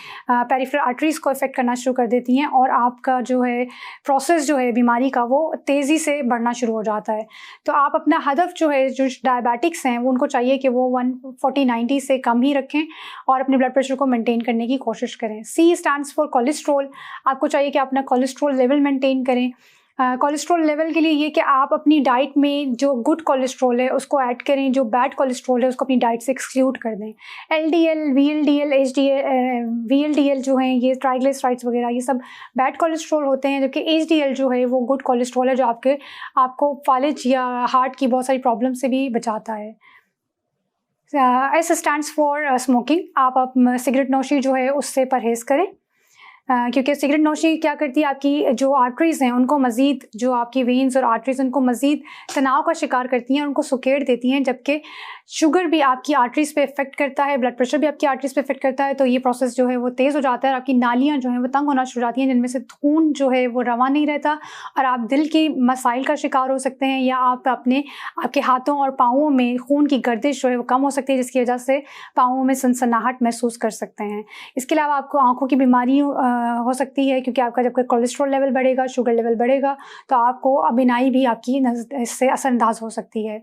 پیریفرل آرٹریز کو افیکٹ کرنا شروع کر دیتی ہیں, اور آپ کا جو ہے پروسیس جو ہے بیماری کا وہ تیزی سے بڑھنا شروع ہو جاتا ہے. تو آپ اپنا ہدف جو ہے, جو ڈائبیٹکس ہیں وہ ان کو چاہیے کہ وہ 140/90 سے کم ہی رکھیں اور اپنے بلڈ پریشر کو مینٹین کرنے کی کوشش کریں. C stands for cholesterol. آپ کو چاہیے کہ اپنا کولیسٹرول لیول مینٹین کریں. کولیسٹرول لیول کے لیے یہ کہ آپ اپنی ڈائٹ میں جو گڈ کولیسٹرول ہے اس کو ایڈ کریں, جو بیڈ کولیسٹرول ہے اس کو اپنی ڈائٹ سے ایکسکلیوڈ کر دیں. LDL, VLDL, VLDL جو ہیں یہ ٹرائیگلیسرائڈس وغیرہ یہ سب بیڈ کولیسٹرول ہوتے ہیں, جبکہ HDL جو ہے وہ گڈ کولیسٹرول ہے جو آپ کو فالج یا ہارٹ کی بہت ساری پرابلم سے بھی بچاتا ہے. S stands for smoking. آپ سگریٹ نوشی جو ہے اس سے پرہیز کریں, کیونکہ سگریٹ نوشی کیا کرتی ہے, آپ کی جو آرٹریز ہیں ان کو مزید, جو آپ کی وینز اور آرٹریز ان کو مزید تناؤ کا شکار کرتی ہیں, ان کو سکیڑ دیتی ہیں, جبکہ شوگر بھی آپ کی آرٹریز پہ افیکٹ کرتا ہے, بلڈ پریشر بھی آپ کی آرٹریز پہ افیکٹ کرتا ہے. تو یہ پروسیس جو ہے وہ تیز ہو جاتا ہے, اور آپ کی نالیاں جو ہیں وہ تنگ ہونا شروع ہو جاتی ہیں, جن میں سے خون جو ہے وہ رواں نہیں رہتا, اور آپ دل کی مسائل کا شکار ہو سکتے ہیں, یا آپ کے ہاتھوں اور پاؤں میں خون کی گردش جو ہے وہ کم ہو سکتی ہے, جس کی وجہ سے پاؤں میں سنسناہٹ محسوس کر سکتے ہیں. اس کے علاوہ آپ کو آنکھوں کی بیماری ہو سکتی ہے, کیونکہ آپ کا جب کولیسٹرول لیول بڑھے گا, شوگر لیول بڑھے گا, تو آپ کو بینائی بھی آپ کی اس سے اثر انداز ہو سکتی ہے.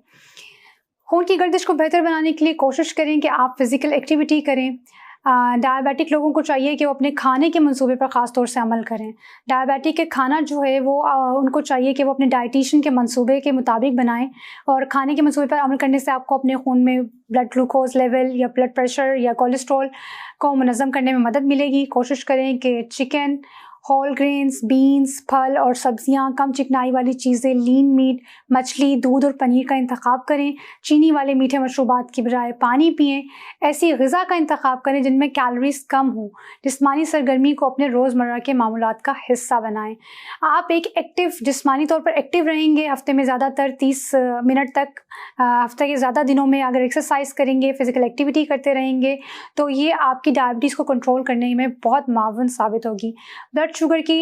خون کی گردش کو بہتر بنانے کے لیے کوشش کریں کہ آپ فزیکل ایکٹیویٹی کریں. ڈائبیٹک لوگوں کو چاہیے کہ وہ اپنے کھانے کے منصوبے پر خاص طور سے عمل کریں. ڈائبیٹک کے کھانا جو ہے وہ ان کو چاہیے کہ وہ اپنے ڈائٹیشین کے منصوبے کے مطابق بنائیں, اور کھانے کے منصوبے پر عمل کرنے سے آپ کو اپنے خون میں بلڈ گلوکوز لیول یا بلڈ پریشر یا کولیسٹرول کو منظم کرنے میں مدد ملے گی. کوشش کریں کہ چکن, ہول گرینز, بینز, پھل اور سبزیاں, کم چکنائی والی چیزیں, لین میٹ, مچھلی, دودھ اور پنیر کا انتخاب کریں. چینی والے میٹھے مشروبات کی بجائے پانی پئیں. ایسی غذا کا انتخاب کریں جن میں کیلوریز کم ہوں. جسمانی سرگرمی کو اپنے روزمرہ کے معمولات کا حصہ بنائیں. آپ ایک جسمانی طور پر ایکٹیو رہیں گے. ہفتے میں زیادہ تر 30 منٹ تک, ہفتے کے زیادہ دنوں میں اگر ایکسرسائز کریں گے, فزیکل ایکٹیویٹی کرتے رہیں گے, تو یہ آپ کی ڈائبٹیز کو کنٹرول کرنے میں بہت معاون ثابت ہوگی. بلڈ شوگر کی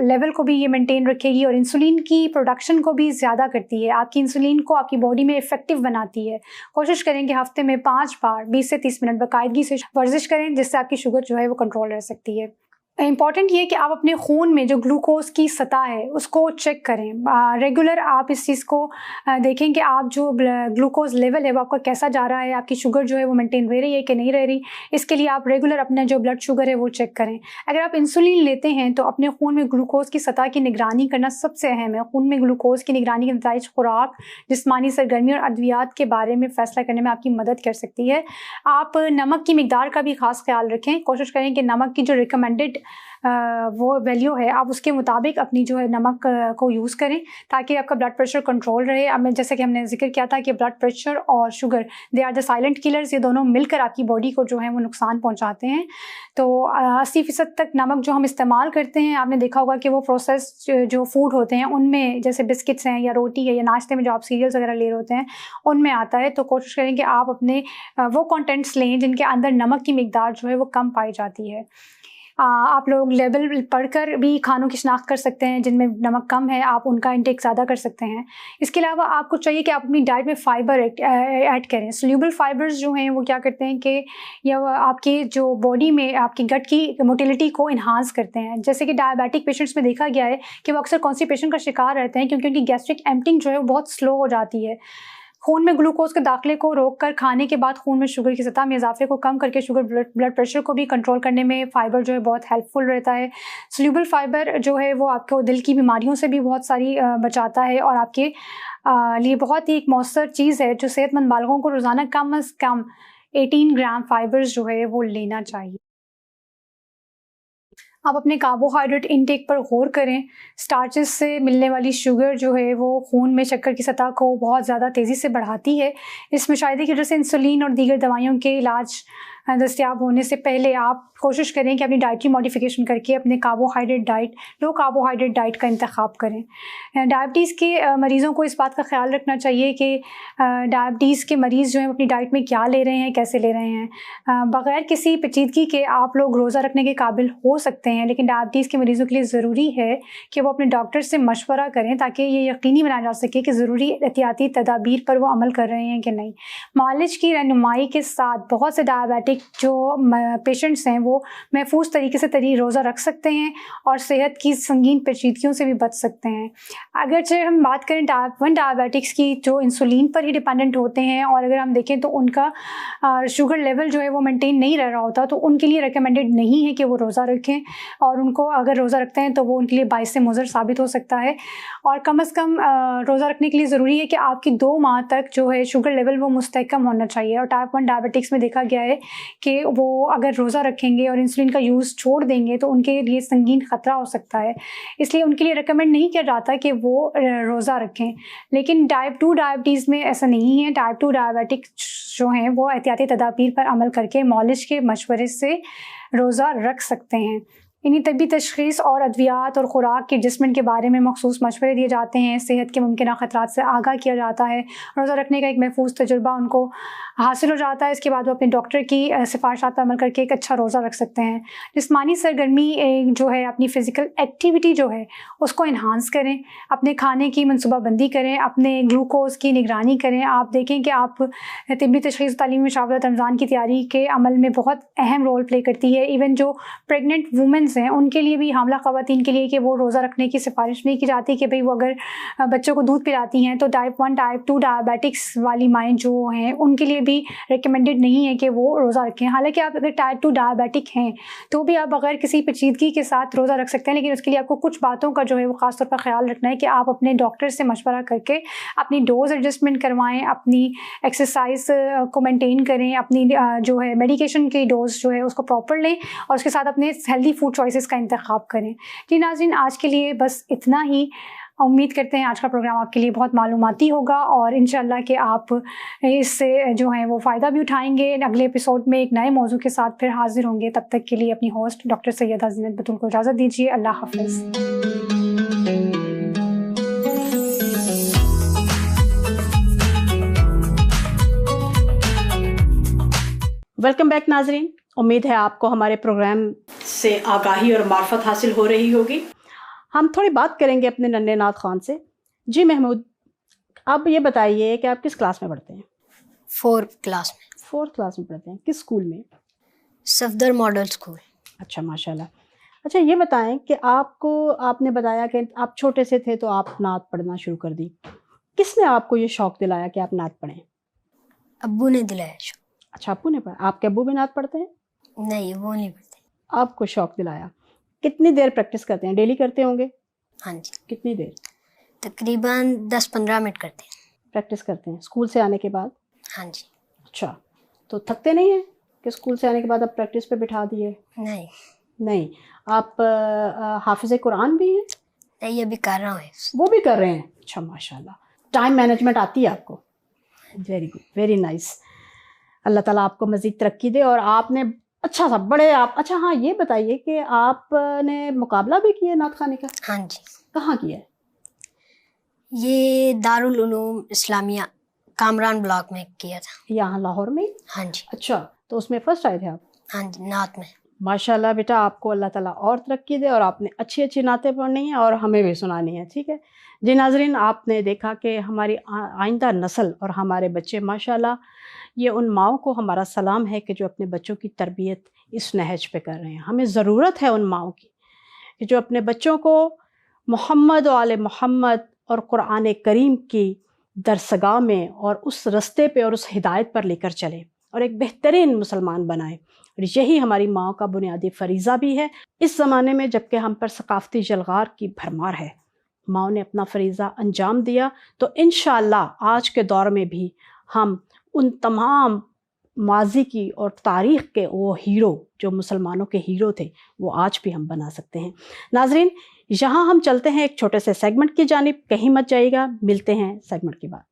لیول کو بھی یہ مینٹین رکھے گی, اور انسولین کی پروڈکشن کو بھی زیادہ کرتی ہے. آپ کی انسولین کو آپ کی باڈی میں افیکٹو بناتی ہے. کوشش کریں کہ ہفتے میں 5 بار 20 سے 30 منٹ باقاعدگی سے ورزش کریں, جس سے آپ کی شوگر جو ہے وہ کنٹرول رہ سکتی ہے. امپورٹنٹ یہ کہ آپ اپنے خون میں جو گلوکوز کی سطح ہے اس کو چیک کریں ریگولر. آپ اس چیز کو دیکھیں کہ آپ جو گلوکوز لیول ہے وہ آپ کا کیسا جا رہا ہے, آپ کی شوگر جو ہے وہ مینٹین رہ رہی ہے کہ نہیں رہ رہی. اس کے لیے آپ ریگولر اپنا جو بلڈ شوگر ہے وہ چیک کریں. اگر آپ انسولین لیتے ہیں تو اپنے خون میں گلوکوز کی سطح کی نگرانی کرنا سب سے اہم ہے. خون میں گلوکوز کی نگرانی کے نتائج خوراک, جسمانی سرگرمی اور ادویات کے بارے میں فیصلہ کرنے میں آپ کی مدد کر سکتی ہے. آپ نمک کی مقدار کا بھی خاص خیال رکھیں. کوشش کریں کہ نمک کی جو ریکمینڈڈ وہ ویلیو ہے آپ اس کے مطابق اپنی جو ہے نمک کو یوز کریں تاکہ آپ کا بلڈ پریشر کنٹرول رہے. اب جیسے کہ ہم نے ذکر کیا تھا کہ بلڈ پریشر اور sugar they are the silent killers, یہ دونوں مل کر آپ کی باڈی کو جو ہے وہ نقصان پہنچاتے ہیں. تو 80% تک نمک جو ہم استعمال کرتے ہیں, آپ نے دیکھا ہوگا کہ وہ پروسیس جو فوڈ ہوتے ہیں ان میں, جیسے بسکٹس ہیں یا روٹی ہے یا ناشتے میں جو آپ سیریلز وغیرہ لے رہے ہوتے ہیں ان میں آتا ہے. تو کوشش کریں کہ آپ اپنے وہ کانٹینٹس لیں جن کے اندر نمک کی مقدار جو ہے وہ کم پائی جاتی ہے. آپ لوگ لیبل پڑھ کر بھی کھانوں کی شناخت کر سکتے ہیں جن میں نمک کم ہے, آپ ان کا انٹیک زیادہ کر سکتے ہیں. اس کے علاوہ آپ کو چاہیے کہ آپ اپنی ڈائٹ میں فائبر ایڈ کریں. سلیوبل فائبرز جو ہیں وہ کیا کرتے ہیں کہ یہ آپ کی جو باڈی میں آپ کی گٹ کی موٹیلٹی کو انہانس کرتے ہیں. جیسے کہ ڈائبیٹک پیشنٹس میں دیکھا گیا ہے کہ وہ اکثر کانسٹیپیشن کا شکار رہتے ہیں کیونکہ ان کی گیسٹرک ایمپٹنگ جو ہے وہ بہت سلو ہو جاتی ہے. خون میں گلوکوز کے داخلے کو روک کر کھانے کے بعد خون میں شوگر کی سطح میں اضافے کو کم کر کے شوگر بلڈ پریشر کو بھی کنٹرول کرنے میں فائبر جو ہے بہت ہیلپ فل رہتا ہے. سلیوبل فائبر جو ہے وہ آپ کو دل کی بیماریوں سے بھی بہت ساری بچاتا ہے اور آپ کے لیے بہت ہی ایک مؤثر چیز ہے جو صحت مند بالغوں کو روزانہ کم از کم 18 گرام فائبرز جو ہے وہ لینا چاہیے. آپ اپنے کاربوہائیڈریٹ انٹیک پر غور کریں. سٹارچز سے ملنے والی شوگر جو ہے وہ خون میں شکر کی سطح کو بہت زیادہ تیزی سے بڑھاتی ہے. اس مشاہدے کی وجہ سے انسولین اور دیگر دوائیوں کے علاج دستیاب ہونے سے پہلے آپ کوشش کریں کہ اپنی ڈائٹری ماڈیفیکیشن کر کے اپنے carbohydrate diet, low carbohydrate diet کا انتخاب کریں. ڈائبٹیز کے مریضوں کو اس بات کا خیال رکھنا چاہیے کہ ڈائبٹیز کے مریض جو ہیں اپنی ڈائٹ میں کیا لے رہے ہیں, کیسے لے رہے ہیں. بغیر کسی پیچیدگی کے آپ لوگ روزہ رکھنے کے قابل ہو سکتے ہیں, لیکن ڈائبٹیز کے مریضوں کے لیے ضروری ہے کہ وہ اپنے ڈاکٹر سے مشورہ کریں تاکہ یہ یقینی بنایا جا سکے کہ ضروری احتیاطی تدابیر پر وہ عمل کر رہے ہیں کہ نہیں. معالج کی رہنمائی کے ساتھ بہت سے ڈائبیٹک جو پیشنٹس ہیں وہ محفوظ طریقے سے روزہ رکھ سکتے ہیں اور صحت کی سنگین پیچیدگیوں سے بھی بچ سکتے ہیں. اگرچہ ہم بات کریں ٹائپ 1 ڈائبیٹکس کی جو انسولین پر ہی ڈیپینڈنٹ ہوتے ہیں اور اگر ہم دیکھیں تو ان کا شوگر لیول جو ہے وہ مینٹین نہیں رہ رہا ہوتا, تو ان کے لیے ریکمینڈڈ نہیں ہے کہ وہ روزہ رکھیں, اور ان کو اگر روزہ رکھتے ہیں تو وہ ان کے لیے باعث مضر ثابت ہو سکتا ہے. اور کم از کم روزہ رکھنے کے لیے ضروری ہے کہ آپ کی 2 ماہ تک جو ہے شوگر لیول وہ مستحکم ہونا چاہیے. اور ٹائپ 1 ڈائبیٹکس میں دیکھا گیا ہے کہ وہ اگر روزہ رکھیں گے اور انسولین کا یوز چھوڑ دیں گے تو ان کے لیے سنگین خطرہ ہو سکتا ہے. اس لیے ان کے لیے ریکمینڈ نہیں کیا جاتا کہ وہ روزہ رکھیں. لیکن ٹائپ 2 ڈائبٹیز میں ایسا نہیں ہے. ٹائپ 2 ڈائبیٹک جو ہیں وہ احتیاطی تدابیر پر عمل کر کے معالج کے مشورے سے روزہ رکھ سکتے ہیں. انہیں طبی تشخیص اور ادویات اور خوراک کے ایڈجسٹمنٹ کے بارے میں مخصوص مشورے دیے جاتے ہیں. صحت کے ممکنہ خطرات سے آگاہ کیا جاتا ہے. روزہ رکھنے کا ایک محفوظ تجربہ ان کو حاصل ہو جاتا ہے. اس کے بعد وہ اپنے ڈاکٹر کی سفارشات پر عمل کر کے ایک اچھا روزہ رکھ سکتے ہیں. جسمانی سرگرمی جو ہے, اپنی فزیکل ایکٹیویٹی جو ہے اس کو انہانس کریں. اپنے کھانے کی منصوبہ بندی کریں. اپنے گلوکوز کی نگرانی کریں. آپ دیکھیں کہ آپ طبی تشخیص تعلیمی مشاورت رمضان کی تیاری کے عمل میں بہت اہم رول پلے کرتی ہے. ایون جو پریگننٹ وومنس ہیں ان کے لیے بھی, حاملہ خواتین کے لیے, کہ وہ روزہ رکھنے کی سفارش نہیں کی جاتی کہ بھئی وہ اگر بچوں کو دودھ پلاتی ہیں تو ٹائپ 1 ٹائپ 2 ڈائبیٹکس والی مائیں جو ہیں ان کے لیے بھی ریکمینڈڈ نہیں ہے کہ وہ روزہ رکھیں. حالانکہ آپ اگر ٹائپ 2 ڈائبیٹک ہیں تو بھی آپ بغیر کسی پیچیدگی کے ساتھ روزہ رکھ سکتے ہیں, لیکن اس کے لیے آپ کو کچھ باتوں کا جو ہے وہ خاص طور پر خیال رکھنا ہے کہ آپ اپنے ڈاکٹر سے مشورہ کر کے اپنی ڈوز ایڈجسٹمنٹ کروائیں, اپنی ایکسرسائز کو مینٹین کریں, اپنی جو ہے میڈیکیشن کی ڈوز جو ہے اس کو پراپر لیں, اور اس کے ساتھ اپنے ہیلدی فوڈ چوائسیز کا انتخاب کریں. جی ناظرین, آج کے لیے بس اتنا ہی. امید کرتے ہیں آج کا پروگرام آپ کے لیے بہت معلوماتی ہوگا اور انشاءاللہ کہ آپ اس سے جو ہیں وہ فائدہ بھی اٹھائیں گے. اگلے ایپیسوڈ میں ایک نئے موضوع کے ساتھ پھر حاضر ہوں گے. تب تک کے لیے اپنی ہوسٹ ڈاکٹر سیدہ زینت بتول کو اجازت دیجیے. اللہ حافظ. ویلکم بیک ناظرین. امید ہے آپ کو ہمارے پروگرام سے آگاہی اور معرفت حاصل ہو رہی ہوگی. ہم تھوڑی بات کریں گے اپنے ننھے نات خان سے. جی محمود, آپ یہ بتائیے کہ آپ کس کلاس میں پڑھتے ہیں؟ 4th کلاس میں. 4th کلاس میں پڑھتے ہیں. کس اسکول میں؟ Safdar model school. اچھا, ماشاء اللہ. اچھا یہ بتائیں کہ آپ نے بتایا کہ آپ چھوٹے سے تھے تو آپ نعت پڑھنا شروع کر دی. کس نے آپ کو یہ شوق دلایا کہ آپ نعت پڑھیں؟ ابو نے دلایا شوق. اچھا ابو نے پڑھا. آپ کے ابو بھی نعت پڑھتے ہیں؟ نہیں وہ نہیں پڑھتے. آپ کو شوق دلایا. کتنی دیر پریکٹس کرتے ہیں؟ ڈیلی کرتے ہوں گے؟ ہاں جی کتنی دیر؟ تقریباً 10-15 منٹ کرتے ہیں. پریکٹس کرتے ہیں اسکول سے آنے کے بعد؟ ہاں جی. اچھا تو تھکتے نہیں ہیں کہ اسکول سے آنے کے بعد آپ پریکٹس پہ بٹھا دیے؟ نہیں. آپ حافظ قرآن بھی ہیں؟ نہیں ابھی کر رہا ہوں. وہ بھی کر رہے ہیں. اچھا ماشاء اللہ. ٹائم مینجمنٹ آتی ہے آپ کو؟ Very good very nice. Allah تعالیٰ آپ کو مزید ترقی دے. اور آپ نے اچھا سا بڑے آپ اچھا ہاں یہ بتائیے کہ آپ نے مقابلہ بھی کیا نعت خوانی کا؟ ہاں جی. کہاں کیا ہے؟ یہ دارالعلوم اسلامیہ کامران بلاک میں کیا تھا. یہاں لاہور میں؟ ہاں جی. اچھا تو اس میں فرسٹ آئے تھے آپ؟ ہاں جی نعت میں. ماشاء اللہ بیٹا آپ کو اللہ تعالیٰ اور ترقی دے. اور آپ نے اچھی اچھی نعتیں پڑھنی ہیں اور ہمیں بھی سنانی ہے. ٹھیک ہے جی ناظرین آپ نے دیکھا کہ ہماری آئندہ نسل اور ہمارے بچے ماشاء اللہ یہ ان ماؤں کو ہمارا سلام ہے کہ جو اپنے بچوں کی تربیت اس نہج پہ کر رہے ہیں. ہمیں ضرورت ہے ان ماؤں کی کہ جو اپنے بچوں کو محمد و آل محمد اور قرآن کریم کی درسگاہ میں اور اس رستے پہ اور اس ہدایت پر لے کر چلیں اور ایک بہترین مسلمان بنائیں. اور یہی ہماری ماؤں کا بنیادی فریضہ بھی ہے اس زمانے میں جب کہ ہم پر ثقافتی جلغار کی بھرمار ہے. ماؤں نے اپنا فریضہ انجام دیا تو انشاءاللہ آج کے دور میں بھی ہم ان تمام ماضی کی اور تاریخ کے وہ ہیرو جو مسلمانوں کے ہیرو تھے وہ آج بھی ہم بنا سکتے ہیں. ناظرین یہاں ہم چلتے ہیں ایک چھوٹے سے سیگمنٹ کی جانب. کہیں مت جائیے گا. ملتے ہیں سیگمنٹ کے بعد.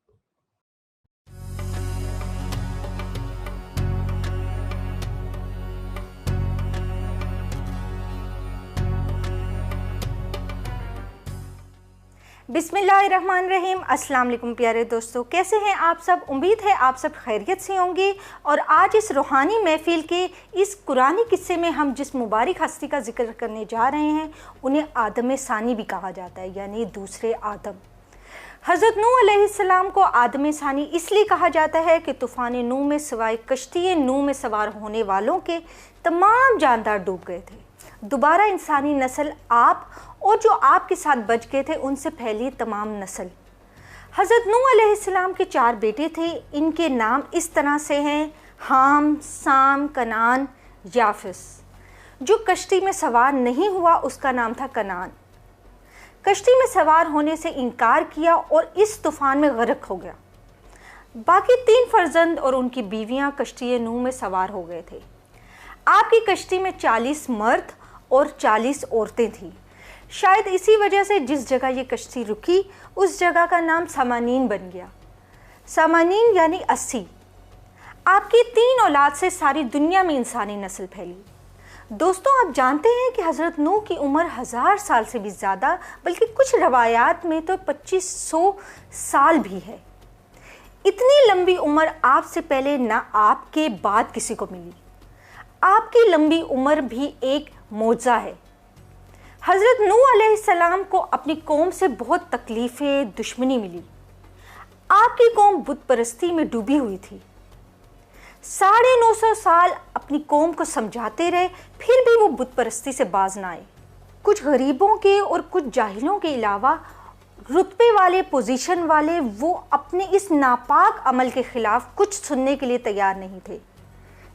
بسم اللہ الرحمن الرحیم. السلام علیکم پیارے دوستو، کیسے ہیں آپ سب؟ امید ہے آپ سب خیریت سے ہوں گے. اور آج اس روحانی محفل کے اس قرآنی قصے میں ہم جس مبارک ہستی کا ذکر کرنے جا رہے ہیں انہیں آدم ثانی بھی کہا جاتا ہے، یعنی دوسرے آدم. حضرت نوح علیہ السلام کو آدم ثانی اس لیے کہا جاتا ہے کہ طوفان نوح میں سوائے کشتی نوح میں سوار ہونے والوں کے تمام جاندار ڈوب گئے تھے. دوبارہ انسانی نسل آپ اور جو آپ کے ساتھ بچ گئے تھے ان سے پھیلی تمام نسل. حضرت نوح علیہ السلام کے 4 بیٹے تھے. ان کے نام اس طرح سے ہیں: حام، سام، کنعان، یافس. جو کشتی میں سوار نہیں ہوا اس کا نام تھا کنعان. کشتی میں سوار ہونے سے انکار کیا اور اس طوفان میں غرق ہو گیا. باقی 3 فرزند اور ان کی بیویاں کشتی نوح میں سوار ہو گئے تھے. آپ کی کشتی میں 40 مرد اور 40 عورتیں تھیں. شاید اسی وجہ سے جس جگہ یہ کشتی رکی اس جگہ کا نام سامانین بن گیا. سامانین یعنی 80. آپ کی 3 اولاد سے ساری دنیا میں انسانی نسل پھیلی. دوستوں آپ جانتے ہیں کہ حضرت نوح کی عمر 1000 سال سے بھی زیادہ، بلکہ کچھ روایات میں تو 2500 سال بھی ہے. اتنی لمبی عمر آپ سے پہلے نہ آپ کے بعد کسی کو ملی. آپ کی لمبی عمر بھی ایک معجزہ ہے. حضرت نوح علیہ السلام کو اپنی قوم سے بہت تکلیفیں، دشمنی ملی. آپ کی قوم بت پرستی میں ڈوبی ہوئی تھی. 950 سال اپنی قوم کو سمجھاتے رہے پھر بھی وہ بت پرستی سے باز نہ آئے. کچھ غریبوں کے اور کچھ جاہلوں کے علاوہ رتبے والے، پوزیشن والے، وہ اپنے اس ناپاک عمل کے خلاف کچھ سننے کے لیے تیار نہیں تھے.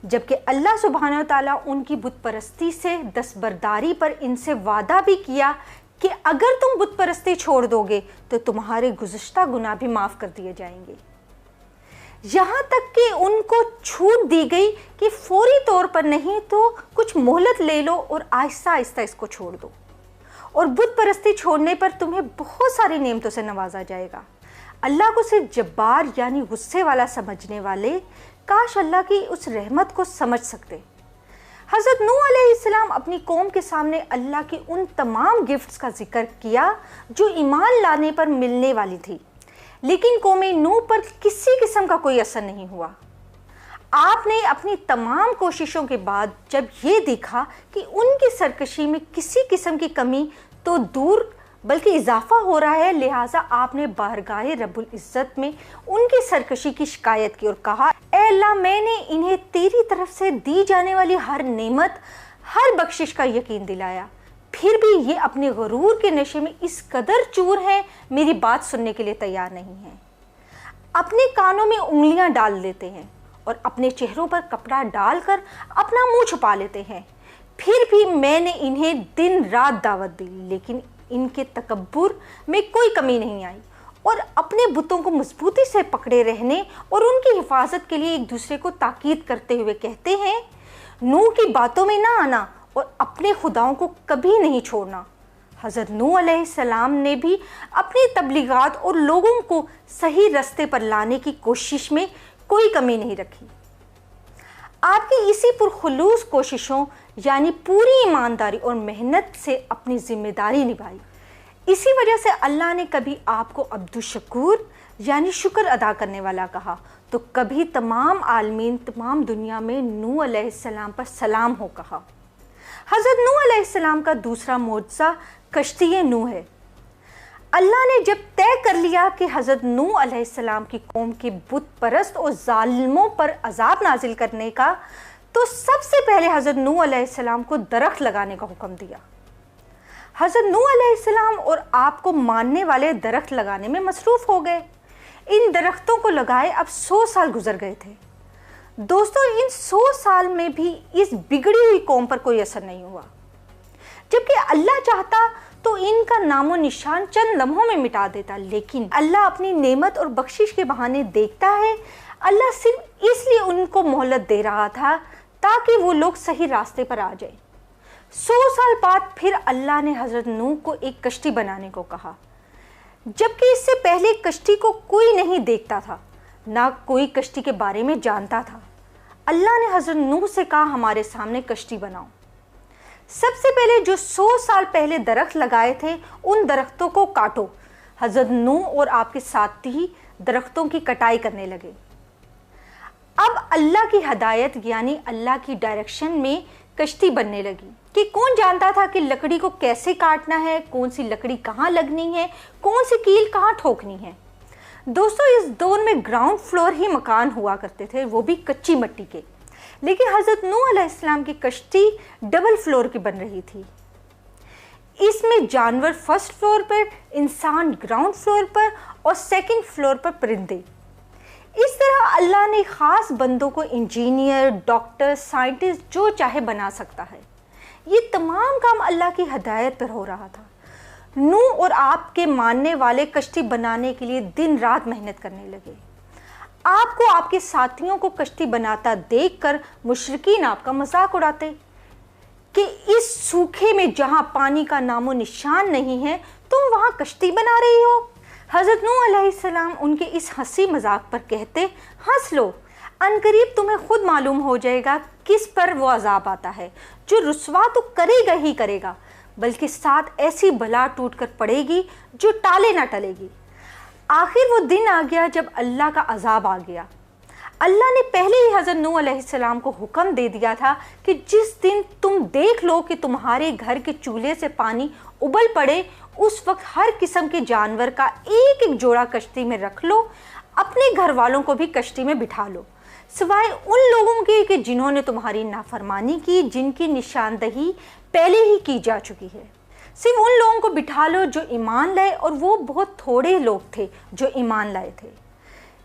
جبکہ اللہ سبحانہ وتعالیٰ ان کی بت پرستی سے دستبرداری پر ان سے وعدہ بھی کیا کہ اگر تم بت پرستی چھوڑ دو گے تو تمہارے گزشتہ گناہ بھی معاف کر دیے جائیں گے. یہاں تک کہ ان کو چھوٹ دی گئی کہ فوری طور پر نہیں تو کچھ مہلت لے لو اور آہستہ آہستہ اس کو چھوڑ دو، اور بت پرستی چھوڑنے پر تمہیں بہت ساری نعمتوں سے نوازا جائے گا. اللہ کو صرف جبار یعنی غصے والا سمجھنے والے کاش اللہ کی اس رحمت کو سمجھ سکتے. حضرت نوح علیہ السلام اپنی قوم کے سامنے اللہ کی ان تمام گفٹس کا ذکر کیا جو ایمان لانے پر ملنے والی تھی، لیکن قوم نوح پر کسی قسم کا کوئی اثر نہیں ہوا. آپ نے اپنی تمام کوششوں کے بعد جب یہ دیکھا کہ ان کی سرکشی میں کسی قسم کی کمی تو دور بلکہ اضافہ ہو رہا ہے، لہٰذا آپ نے بارگاہ رب العزت میں ان کی سرکشی کی شکایت کی اور کہا: اے اللہ، میں نے انہیں تیری طرف سے دی جانے والی ہر نعمت، ہر بخشش کا یقین دلایا، پھر بھی یہ اپنے غرور کے نشے میں اس قدر چور ہیں میری بات سننے کے لیے تیار نہیں ہیں۔ اپنے کانوں میں انگلیاں ڈال لیتے ہیں اور اپنے چہروں پر کپڑا ڈال کر اپنا منہ چھپا لیتے ہیں۔ پھر بھی میں نے انہیں دن رات دعوت دی، لیکن ان کے تکبر میں کوئی کمی نہیں آئی اور اپنے بتوں کو مضبوطی سے پکڑے رہنے اور ان کی حفاظت کے لیے ایک دوسرے کو تاکید کرتے ہوئے کہتے ہیں نوح کی باتوں میں نہ آنا اور اپنے خداؤں کو کبھی نہیں چھوڑنا۔ حضرت نوح علیہ السلام نے بھی اپنی تبلیغات اور لوگوں کو صحیح رستے پر لانے کی کوشش میں کوئی کمی نہیں رکھی۔ آپ کی اسی پرخلوص کوششوں یعنی پوری ایمانداری اور محنت سے اپنی ذمہ داری نبھائی۔ اسی وجہ سے اللہ نے کبھی آپ کو عبد الشکور یعنی شکر ادا کرنے والا کہا تو کبھی تمام عالمین تمام دنیا میں نوح علیہ السلام پر سلام ہو کہا۔ حضرت نوح علیہ السلام کا دوسرا معجزہ کشتی نوح ہے۔ اللہ نے جب طے کر لیا کہ حضرت نوح علیہ السلام کی قوم کے بت پرست اور ظالموں پر عذاب نازل کرنے کا تو سب سے پہلے حضرت نوح علیہ السلام کو درخت لگانے کا حکم دیا۔ حضرت نوح علیہ السلام اور آپ کو ماننے والے درخت لگانے میں مصروف ہو گئے۔ ان درختوں کو لگائے اب 100 سال گزر گئے تھے۔ دوستو ان 100 سال میں بھی اس بگڑی ہوئی قوم پر کوئی اثر نہیں ہوا، جبکہ اللہ چاہتا تو ان کا نام و نشان چند لمحوں میں مٹا دیتا، لیکن اللہ اپنی نعمت اور بخشش کے بہانے دیکھتا ہے۔ اللہ صرف اس لیے ان کو مہلت دے رہا تھا تاکہ وہ لوگ صحیح راستے پر آ جائیں۔ 100 سال بعد پھر اللہ نے حضرت نوح کو ایک کشتی بنانے کو کہا، جبکہ اس سے پہلے کشتی کو کوئی نہیں دیکھتا تھا، نہ کوئی کشتی کے بارے میں جانتا تھا۔ اللہ نے حضرت نوح سے کہا ہمارے سامنے کشتی بناؤ۔ سب سے پہلے جو 100 سال پہلے درخت لگائے تھے ان درختوں کو کاٹو۔ حضرت نوح اور آپ کے ساتھی درختوں کی کٹائی کرنے لگے۔ اب اللہ کی ہدایت یعنی اللہ کی ڈائریکشن میں کشتی بننے لگی کہ کون جانتا تھا کہ لکڑی کو کیسے کاٹنا ہے، کون سی لکڑی کہاں لگنی ہے، کون سی کیل کہاں ٹھوکنی ہے۔ دوستو اس دور میں گراؤنڈ فلور ہی مکان ہوا کرتے تھے، وہ بھی کچی مٹی کے، لیکن حضرت نوح علیہ السلام کی کشتی ڈبل فلور کی بن رہی تھی۔ اس میں جانور فرسٹ فلور پر، انسان گراؤنڈ فلور پر اور سیکنڈ فلور پر پرندے۔ اس طرح اللہ نے خاص بندوں کو انجینئر، ڈاکٹر، سائنٹسٹ جو چاہے بنا سکتا ہے۔ یہ تمام کام اللہ کی ہدایت پر ہو رہا تھا۔ نوح اور آپ کے ماننے والے کشتی بنانے کے لیے دن رات محنت کرنے لگے۔ آپ کو آپ کے ساتھیوں کو کشتی بناتا دیکھ کر مشرکین آپ کا مذاق اڑاتے کہ اس سوکھے میں جہاں پانی کا نام و نشان نہیں ہے تم وہاں کشتی بنا رہی ہو۔ حضرت نوح علیہ السلام ان کے اس ہنسی مذاق پر کہتے ہنس لو، عنقریب تمہیں خود معلوم ہو جائے گا کس پر وہ عذاب آتا ہے جو رسوا تو کرے گا ہی کرے گا، بلکہ ساتھ ایسی بلا ٹوٹ کر پڑے گی جو ٹالے نہ ٹلے گی۔ آخر وہ دن آ گیا جب اللہ کا عذاب آ گیا۔ اللہ نے پہلے ہی حضرت نوح علیہ السلام کو حکم دے دیا تھا کہ جس دن تم دیکھ لو کہ تمہارے گھر کے چولہے سے پانی ابل پڑے اس وقت ہر قسم کے جانور کا ایک ایک جوڑا کشتی میں رکھ لو، اپنے گھر والوں کو بھی کشتی میں بٹھا لو، سوائے ان لوگوں کے کہ جنہوں نے تمہاری نافرمانی کی، جن کی نشاندہی پہلے ہی کی جا چکی ہے۔ صرف ان لوگوں کو بٹھا لو جو ایمان لائے، اور وہ بہت تھوڑے لوگ تھے جو ایمان لائے تھے۔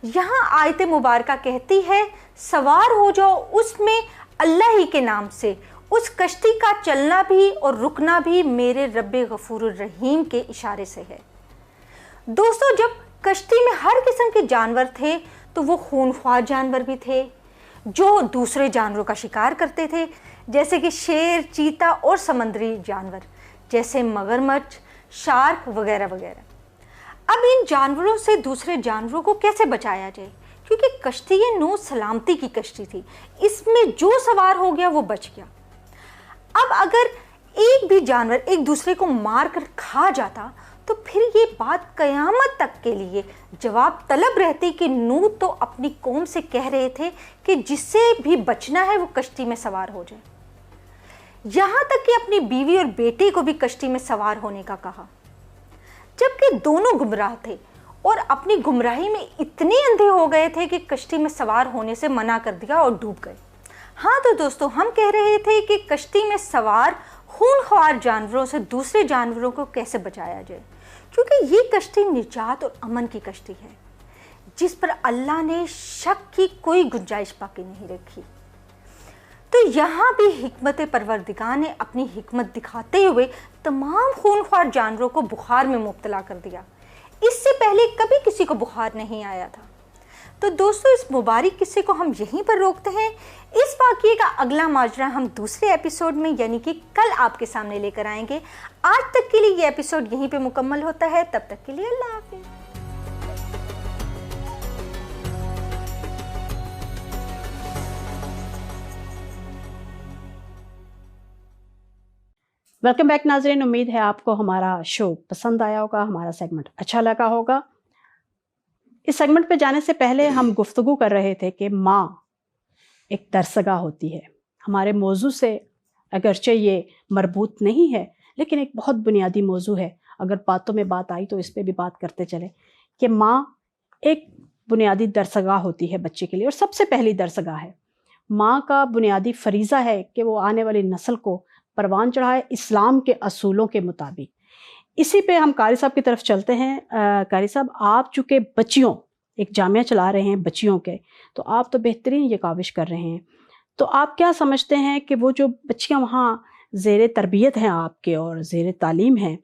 یہاں آیت مبارکہ کہتی ہے سوار ہو جاؤ اس میں اللہ ہی کے نام سے، اس کشتی کا چلنا بھی اور رکنا بھی میرے رب غفور الرحیم کے اشارے سے ہے۔ دوستو جب کشتی میں ہر قسم کے جانور تھے تو وہ خونخوار جانور بھی تھے جو دوسرے جانوروں کا شکار کرتے تھے، جیسے کہ شیر، چیتا اور سمندری جانور جیسے مگرمچھ، شارک وغیرہ وغیرہ۔ اب ان جانوروں سے دوسرے جانوروں کو کیسے بچایا جائے، کیونکہ کشتی نوح سلامتی کی کشتی تھی، اس میں جو سوار ہو گیا وہ بچ گیا۔ اب اگر ایک بھی جانور ایک دوسرے کو مار کر کھا جاتا تو پھر یہ بات قیامت تک کے لیے جواب طلب رہتی کہ نوح تو اپنی قوم سے کہہ رہے تھے کہ جس سے بھی بچنا ہے وہ کشتی میں سوار ہو جائے، یہاں تک کہ اپنی بیوی اور بیٹے کو بھی کشتی میں سوار ہونے کا کہا، جبکہ دونوں گمراہ تھے اور اپنی گمراہی میں اتنے اندھے ہو گئے تھے کہ کشتی میں سوار ہونے سے منع کر دیا اور ڈوب گئے۔ ہاں تو دوستو ہم کہہ رہے تھے کہ کشتی میں سوار خونخوار جانوروں سے دوسرے جانوروں کو کیسے بچایا جائے، کیونکہ یہ کشتی نجات اور امن کی کشتی ہے جس پر اللہ نے شک کی کوئی گنجائش باقی نہیں رکھی۔ تو یہاں بھی حکمت پروردگار نے اپنی حکمت دکھاتے ہوئے تمام خونخوار جانوروں کو بخار میں مبتلا کر دیا۔ اس سے پہلے کبھی کسی کو بخار نہیں آیا تھا۔ تو دوستو اس مبارک قصے کو ہم یہیں پر روکتے ہیں۔ اس واقعے کا اگلا ماجرا ہم دوسرے ایپیسوڈ میں یعنی کہ کل آپ کے سامنے لے کر آئیں گے۔ آج تک کے لیے یہ ایپیسوڈ یہیں پہ مکمل ہوتا ہے، تب تک کے لیے اللہ حافظ۔ ویلکم بیک ناظرین، امید ہے آپ کو ہمارا شو پسند آیا ہوگا، ہمارا سیگمنٹ اچھا لگا ہوگا۔ اس سیگمنٹ پہ جانے سے پہلے ہم گفتگو کر رہے تھے کہ ماں ایک درسگاہ ہوتی ہے۔ ہمارے موضوع سے اگرچہ یہ مربوط نہیں ہے لیکن ایک بہت بنیادی موضوع ہے، اگر باتوں میں بات آئی تو اس پہ بھی بات کرتے چلیں کہ ماں ایک بنیادی درسگاہ ہوتی ہے بچے کے لیے، اور سب سے پہلی درسگاہ ہے۔ ماں کا بنیادی فریضہ ہے کہ وہ آنے والی نسل کو پروان چڑھائے اسلام کے اصولوں کے مطابق۔ اسی پہ ہم قاری صاحب کی طرف چلتے ہیں۔ قاری صاحب، آپ چونکہ بچیوں ایک جامعہ چلا رہے ہیں بچیوں کے، تو آپ تو بہترین یہ کاوش کر رہے ہیں، تو آپ کیا سمجھتے ہیں کہ وہ جو بچیاں وہاں زیر تربیت ہیں آپ کے اور زیر تعلیم ہیں،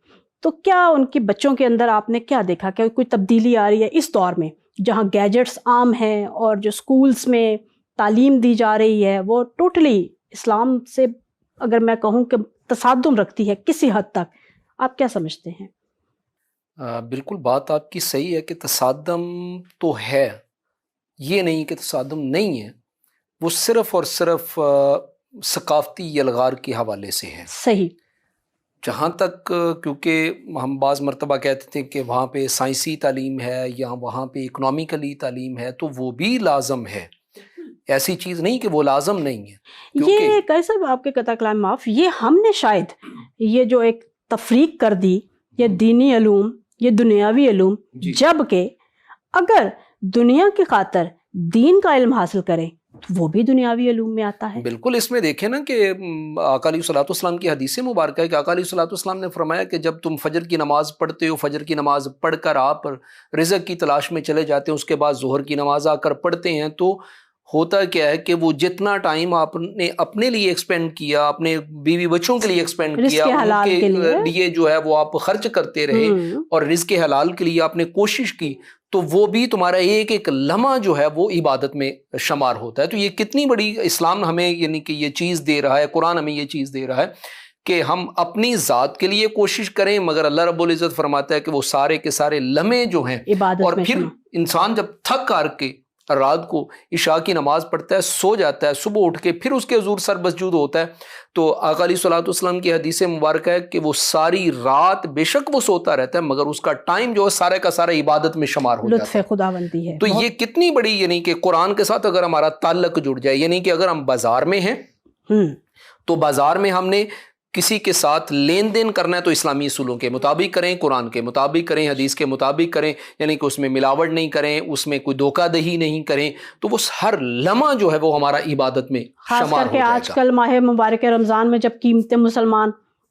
تو کیا ان کی بچوں کے اندر آپ نے کیا دیکھا، کیا کوئی تبدیلی آ رہی ہے اس دور میں جہاں گیجٹس عام ہیں اور جو سکولز میں تعلیم دی جا رہی ہے وہ ٹوٹلی اسلام سے اگر میں کہوں کہ تصادم رکھتی ہے کسی حد تک؟ آپ کیا سمجھتے ہیں؟ بالکل بات آپ کی صحیح ہے کہ تصادم تو ہے، یہ نہیں کہ تصادم نہیں ہے، وہ صرف اور صرف ثقافتی یلغار کے حوالے سے ہے۔ صحیح۔ جہاں تک کیونکہ ہم بعض مرتبہ کہتے تھے کہ وہاں پہ سائنسی تعلیم ہے یا وہاں پہ اکنامیکلی تعلیم ہے، تو وہ بھی لازم ہے، ایسی چیز نہیں کہ وہ لازم نہیں ہے۔ یہ قاری صاحب آپ کے قطع کلام معاف، یہ ہم نے شاید یہ جو ایک تفریق کر دی، یہ دینی علوم یہ دنیاوی علوم، جبکہ اگر دنیا کی خاطر دین کا علم حاصل کریں تو وہ بھی دنیاوی علوم میں آتا ہے۔ بالکل، اس میں دیکھیں نا کہ آقا علیہ الصلوۃ والسلام کی حدیث مبارکہ ہے کہ آقا علیہ الصلوۃ والسلام نے فرمایا کہ جب تم فجر کی نماز پڑھتے ہو، فجر کی نماز پڑھ کر آپ رزق کی تلاش میں چلے جاتے ہیں، اس کے بعد ظہر کی نماز آ کر پڑھتے ہیں، تو ہوتا کیا ہے کہ وہ جتنا ٹائم آپ نے اپنے لیے ایکسپینڈ کیا، اپنے بیوی بچوں کے لیے ایکسپینڈ کیا، ان کے لیے جو ہے وہ آپ خرچ کرتے رہے اور رزق حلال کے لیے آپ نے کوشش کی، تو وہ بھی تمہارا ایک ایک لمحہ جو ہے وہ عبادت میں شمار ہوتا ہے۔ تو یہ کتنی بڑی اسلام ہمیں یعنی کہ یہ چیز دے رہا ہے، قرآن ہمیں یہ چیز دے رہا ہے کہ ہم اپنی ذات کے لیے کوشش کریں، مگر اللہ رب العزت فرماتا ہے کہ وہ سارے کے سارے لمحے جو ہیں، اور پھر انسان جب تھک کر کے رات کو عشاء کی نماز پڑھتا ہے، سو جاتا ہے، صبح اٹھ کے پھر اس کے حضور سر مسجود ہوتا ہے، تو آقا علیہ الصلوۃ والسلام کی حدیث مبارکہ ہے کہ وہ ساری رات بے شک وہ سوتا رہتا ہے مگر اس کا ٹائم جو ہے سارے کا سارا عبادت میں شمار ہو جاتا ہے۔ لطف خداوندی ہے۔ تو یہ کتنی بڑی یعنی کہ قرآن کے ساتھ اگر ہمارا تعلق جڑ جائے، یعنی کہ اگر ہم بازار میں ہیں تو بازار میں ہم نے کسی کے ساتھ لین دین کرنا ہے تو اسلامی اصولوں کے مطابق کریں، قرآن کے مطابق کریں، حدیث کے مطابق کریں، یعنی کہ اس میں ملاوٹ نہیں کریں، اس میں کوئی دھوکہ دہی نہیں کریں، تو وہ ہر لمحہ جو ہے وہ ہمارا عبادت میں خاص شمار کر ہو کے جائے گا۔ آج کل ماہ مبارک رمضان میں جب قیمتی مسلمان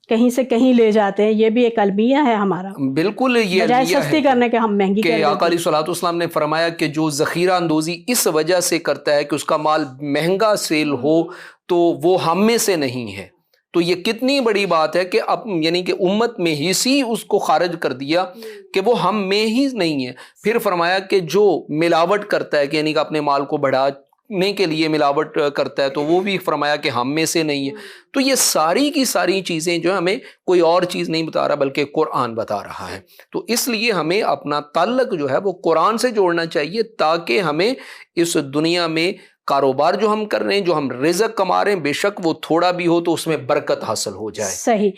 کہیں سے کہیں لے جاتے ہیں، یہ بھی ایک المیہ ہے ہمارا، بالکل یہ بجائے سستی کرنے کے ہم مہنگی کہ آقا علیہ الصلوۃ والسلام نے فرمایا کہ جو ذخیرہ اندوزی اس وجہ سے کرتا ہے کہ اس کا مال مہنگا سیل ہو تو وہ ہم میں سے نہیں ہے۔ تو یہ کتنی بڑی بات ہے کہ اب یعنی کہ امت میں ہی سی اس کو خارج کر دیا کہ وہ ہم میں ہی نہیں ہے۔ پھر فرمایا کہ جو ملاوٹ کرتا ہے کہ یعنی کہ اپنے مال کو بڑھانے کے لیے ملاوٹ کرتا ہے تو وہ بھی فرمایا کہ ہم میں سے نہیں ہے۔ تو یہ ساری کی ساری چیزیں جو ہمیں کوئی اور چیز نہیں بتا رہا بلکہ قرآن بتا رہا ہے۔ تو اس لیے ہمیں اپنا تعلق جو ہے وہ قرآن سے جوڑنا چاہیے تاکہ ہمیں اس دنیا میں کاروبار جو ہم کر رہے ہیں، جو ہم رزق کما رہے ہیں، بے شک وہ تھوڑا بھی ہو تو اس میں برکت حاصل ہو جائے۔ صحیح۔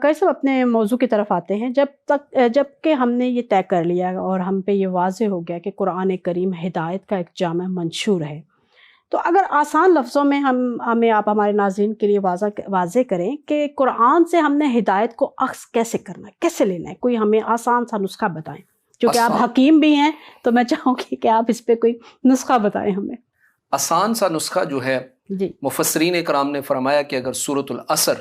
قاری صاحب اپنے موضوع کی طرف آتے ہیں۔ جب کہ ہم نے یہ طے کر لیا اور ہم پہ یہ واضح ہو گیا کہ قرآن کریم ہدایت کا ایک جامع منشور ہے، تو اگر آسان لفظوں میں ہمیں آپ ہمارے ناظرین کے لیے واضح کریں کہ قرآن سے ہم نے ہدایت کو اخذ کیسے کرنا ہے، کیسے لینا ہے، کوئی ہمیں آسان سا نسخہ بتائیں، چونکہ آپ حکیم بھی ہیں تو میں چاہوں گی کہ آپ اس پہ کوئی نسخہ بتائیں ہمیں۔ آسان سا نسخہ جو ہے، مفسرین کرام نے فرمایا کہ اگر سورۃ العصر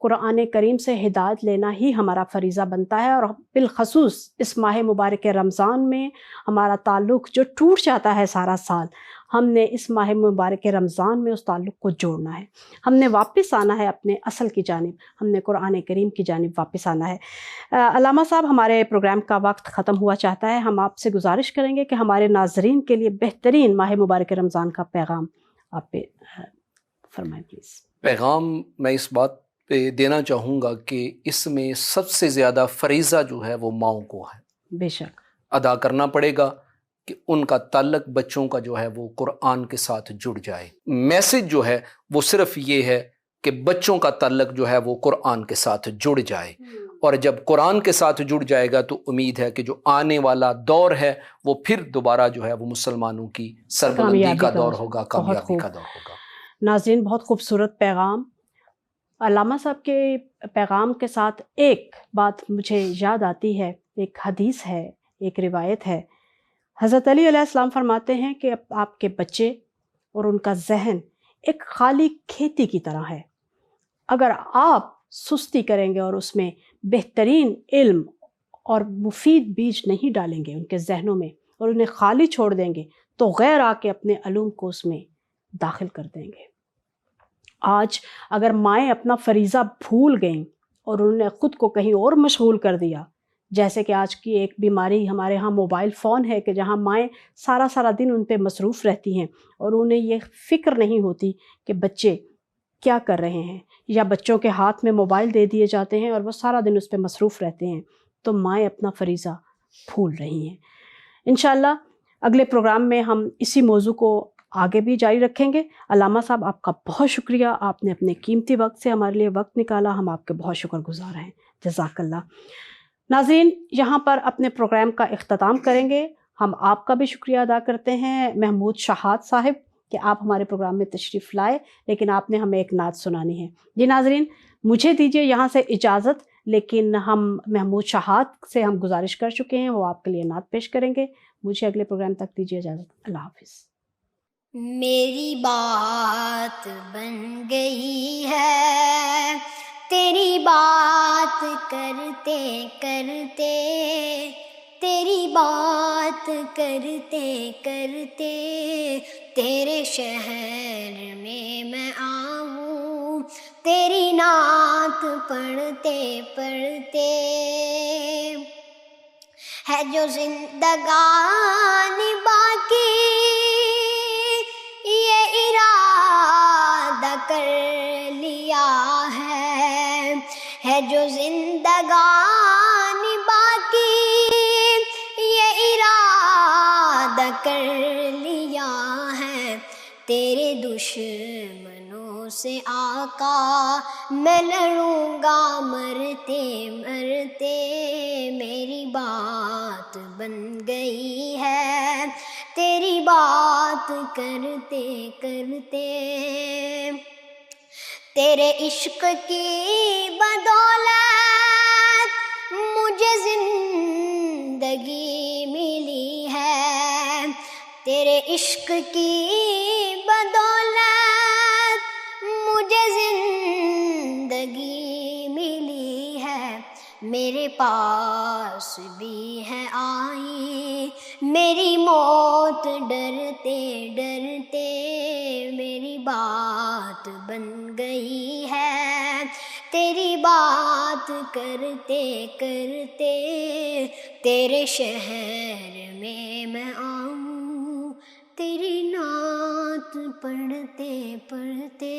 قرآن کریم سے ہدایت لینا ہی ہمارا فریضہ بنتا ہے، اور بالخصوص اس ماہ مبارک رمضان میں ہمارا تعلق جو ٹوٹ جاتا ہے سارا سال، ہم نے اس ماہ مبارک رمضان میں اس تعلق کو جوڑنا ہے، ہم نے واپس آنا ہے اپنے اصل کی جانب، ہم نے قرآن کریم کی جانب واپس آنا ہے۔ علامہ صاحب، ہمارے پروگرام کا وقت ختم ہوا چاہتا ہے، ہم آپ سے گزارش کریں گے کہ ہمارے ناظرین کے لیے بہترین ماہ مبارک رمضان کا پیغام آپ پہ فرمائیں پلیز۔ پیغام میں اس بات پہ دینا چاہوں گا کہ اس میں سب سے زیادہ فریضہ جو ہے وہ ماؤں کو ہے، بے شک ادا کرنا پڑے گا کہ ان کا تعلق بچوں کا جو ہے وہ قرآن کے ساتھ جڑ جائے۔ میسج جو ہے وہ صرف یہ ہے کہ بچوں کا تعلق جو ہے وہ قرآن کے ساتھ جڑ جائے، اور جب قرآن کے ساتھ جڑ جائے گا تو امید ہے کہ جو آنے والا دور ہے وہ پھر دوبارہ جو ہے وہ مسلمانوں کی سربلندی کا دور ہوگا، کامیابی کا دور ہوگا۔ ناظرین، بہت خوبصورت پیغام۔ علامہ صاحب کے پیغام کے ساتھ ایک بات مجھے یاد آتی ہے، ایک حدیث ہے، ایک روایت ہے۔ حضرت علی علیہ السلام فرماتے ہیں کہ آپ کے بچے اور ان کا ذہن ایک خالی کھیتی کی طرح ہے، اگر آپ سستی کریں گے اور اس میں بہترین علم اور مفید بیج نہیں ڈالیں گے ان کے ذہنوں میں اور انہیں خالی چھوڑ دیں گے تو غیر آ کے اپنے علوم کو اس میں داخل کر دیں گے۔ آج اگر مائیں اپنا فریضہ بھول گئیں اور انہوں نے خود کو کہیں اور مشغول کر دیا، جیسے کہ آج کی ایک بیماری ہمارے ہاں موبائل فون ہے کہ جہاں مائیں سارا دن ان پہ مصروف رہتی ہیں اور انہیں یہ فکر نہیں ہوتی کہ بچے کیا کر رہے ہیں، یا بچوں کے ہاتھ میں موبائل دے دیے جاتے ہیں اور وہ سارا دن اس پہ مصروف رہتے ہیں، تو مائیں اپنا فریضہ بھول رہی ہیں۔ انشاءاللہ اگلے پروگرام میں ہم اسی موضوع کو آگے بھی جاری رکھیں گے۔ علامہ صاحب، آپ کا بہت شکریہ، آپ نے اپنے قیمتی وقت سے ہمارے لیے وقت نکالا، ہم آپ کے بہت شکر گزار ہیں، جزاک اللہ۔ ناظرین، یہاں پر اپنے پروگرام کا اختتام کریں گے۔ ہم آپ کا بھی شکریہ ادا کرتے ہیں محمود شہاد صاحب کہ آپ ہمارے پروگرام میں تشریف لائے، لیکن آپ نے ہمیں ایک نعت سنانی ہے۔ جی ناظرین، مجھے دیجیے یہاں سے اجازت، لیکن ہم محمود شہاد سے ہم گزارش کر چکے ہیں، وہ آپ کے لیے نعت پیش کریں گے۔ مجھے اگلے پروگرام تک دیجیے اجازت، اللہ حافظ۔ میری بات بن گئی ہے تیری بات کرتے کرتے، تیری بات کرتے کرتے، تیرے شہر میں آؤں تیری نعت پڑھتے پڑھتے، ہے جو زندگانی باقی یہ ارادہ کر لیا ہے جو زندگانی باقی یہ ارادہ کر لیا ہے، تیرے دشمنوں سے آقا میں لڑوں گا مرتے مرتے، میری بات بن گئی ہے تیری بات کرتے کرتے، تیرے عشق کی بدولت مجھے زندگی ملی ہے، تیرے عشق کی بدولت مجھے زندگی ملی ہے، میرے پاس بھی ہے آئی میری موت ڈرتے ڈرتے، میری بات بن گئی ہے تیری بات کرتے کرتے، تیرے شہر میں آؤں تیری نعت پڑھتے پڑھتے۔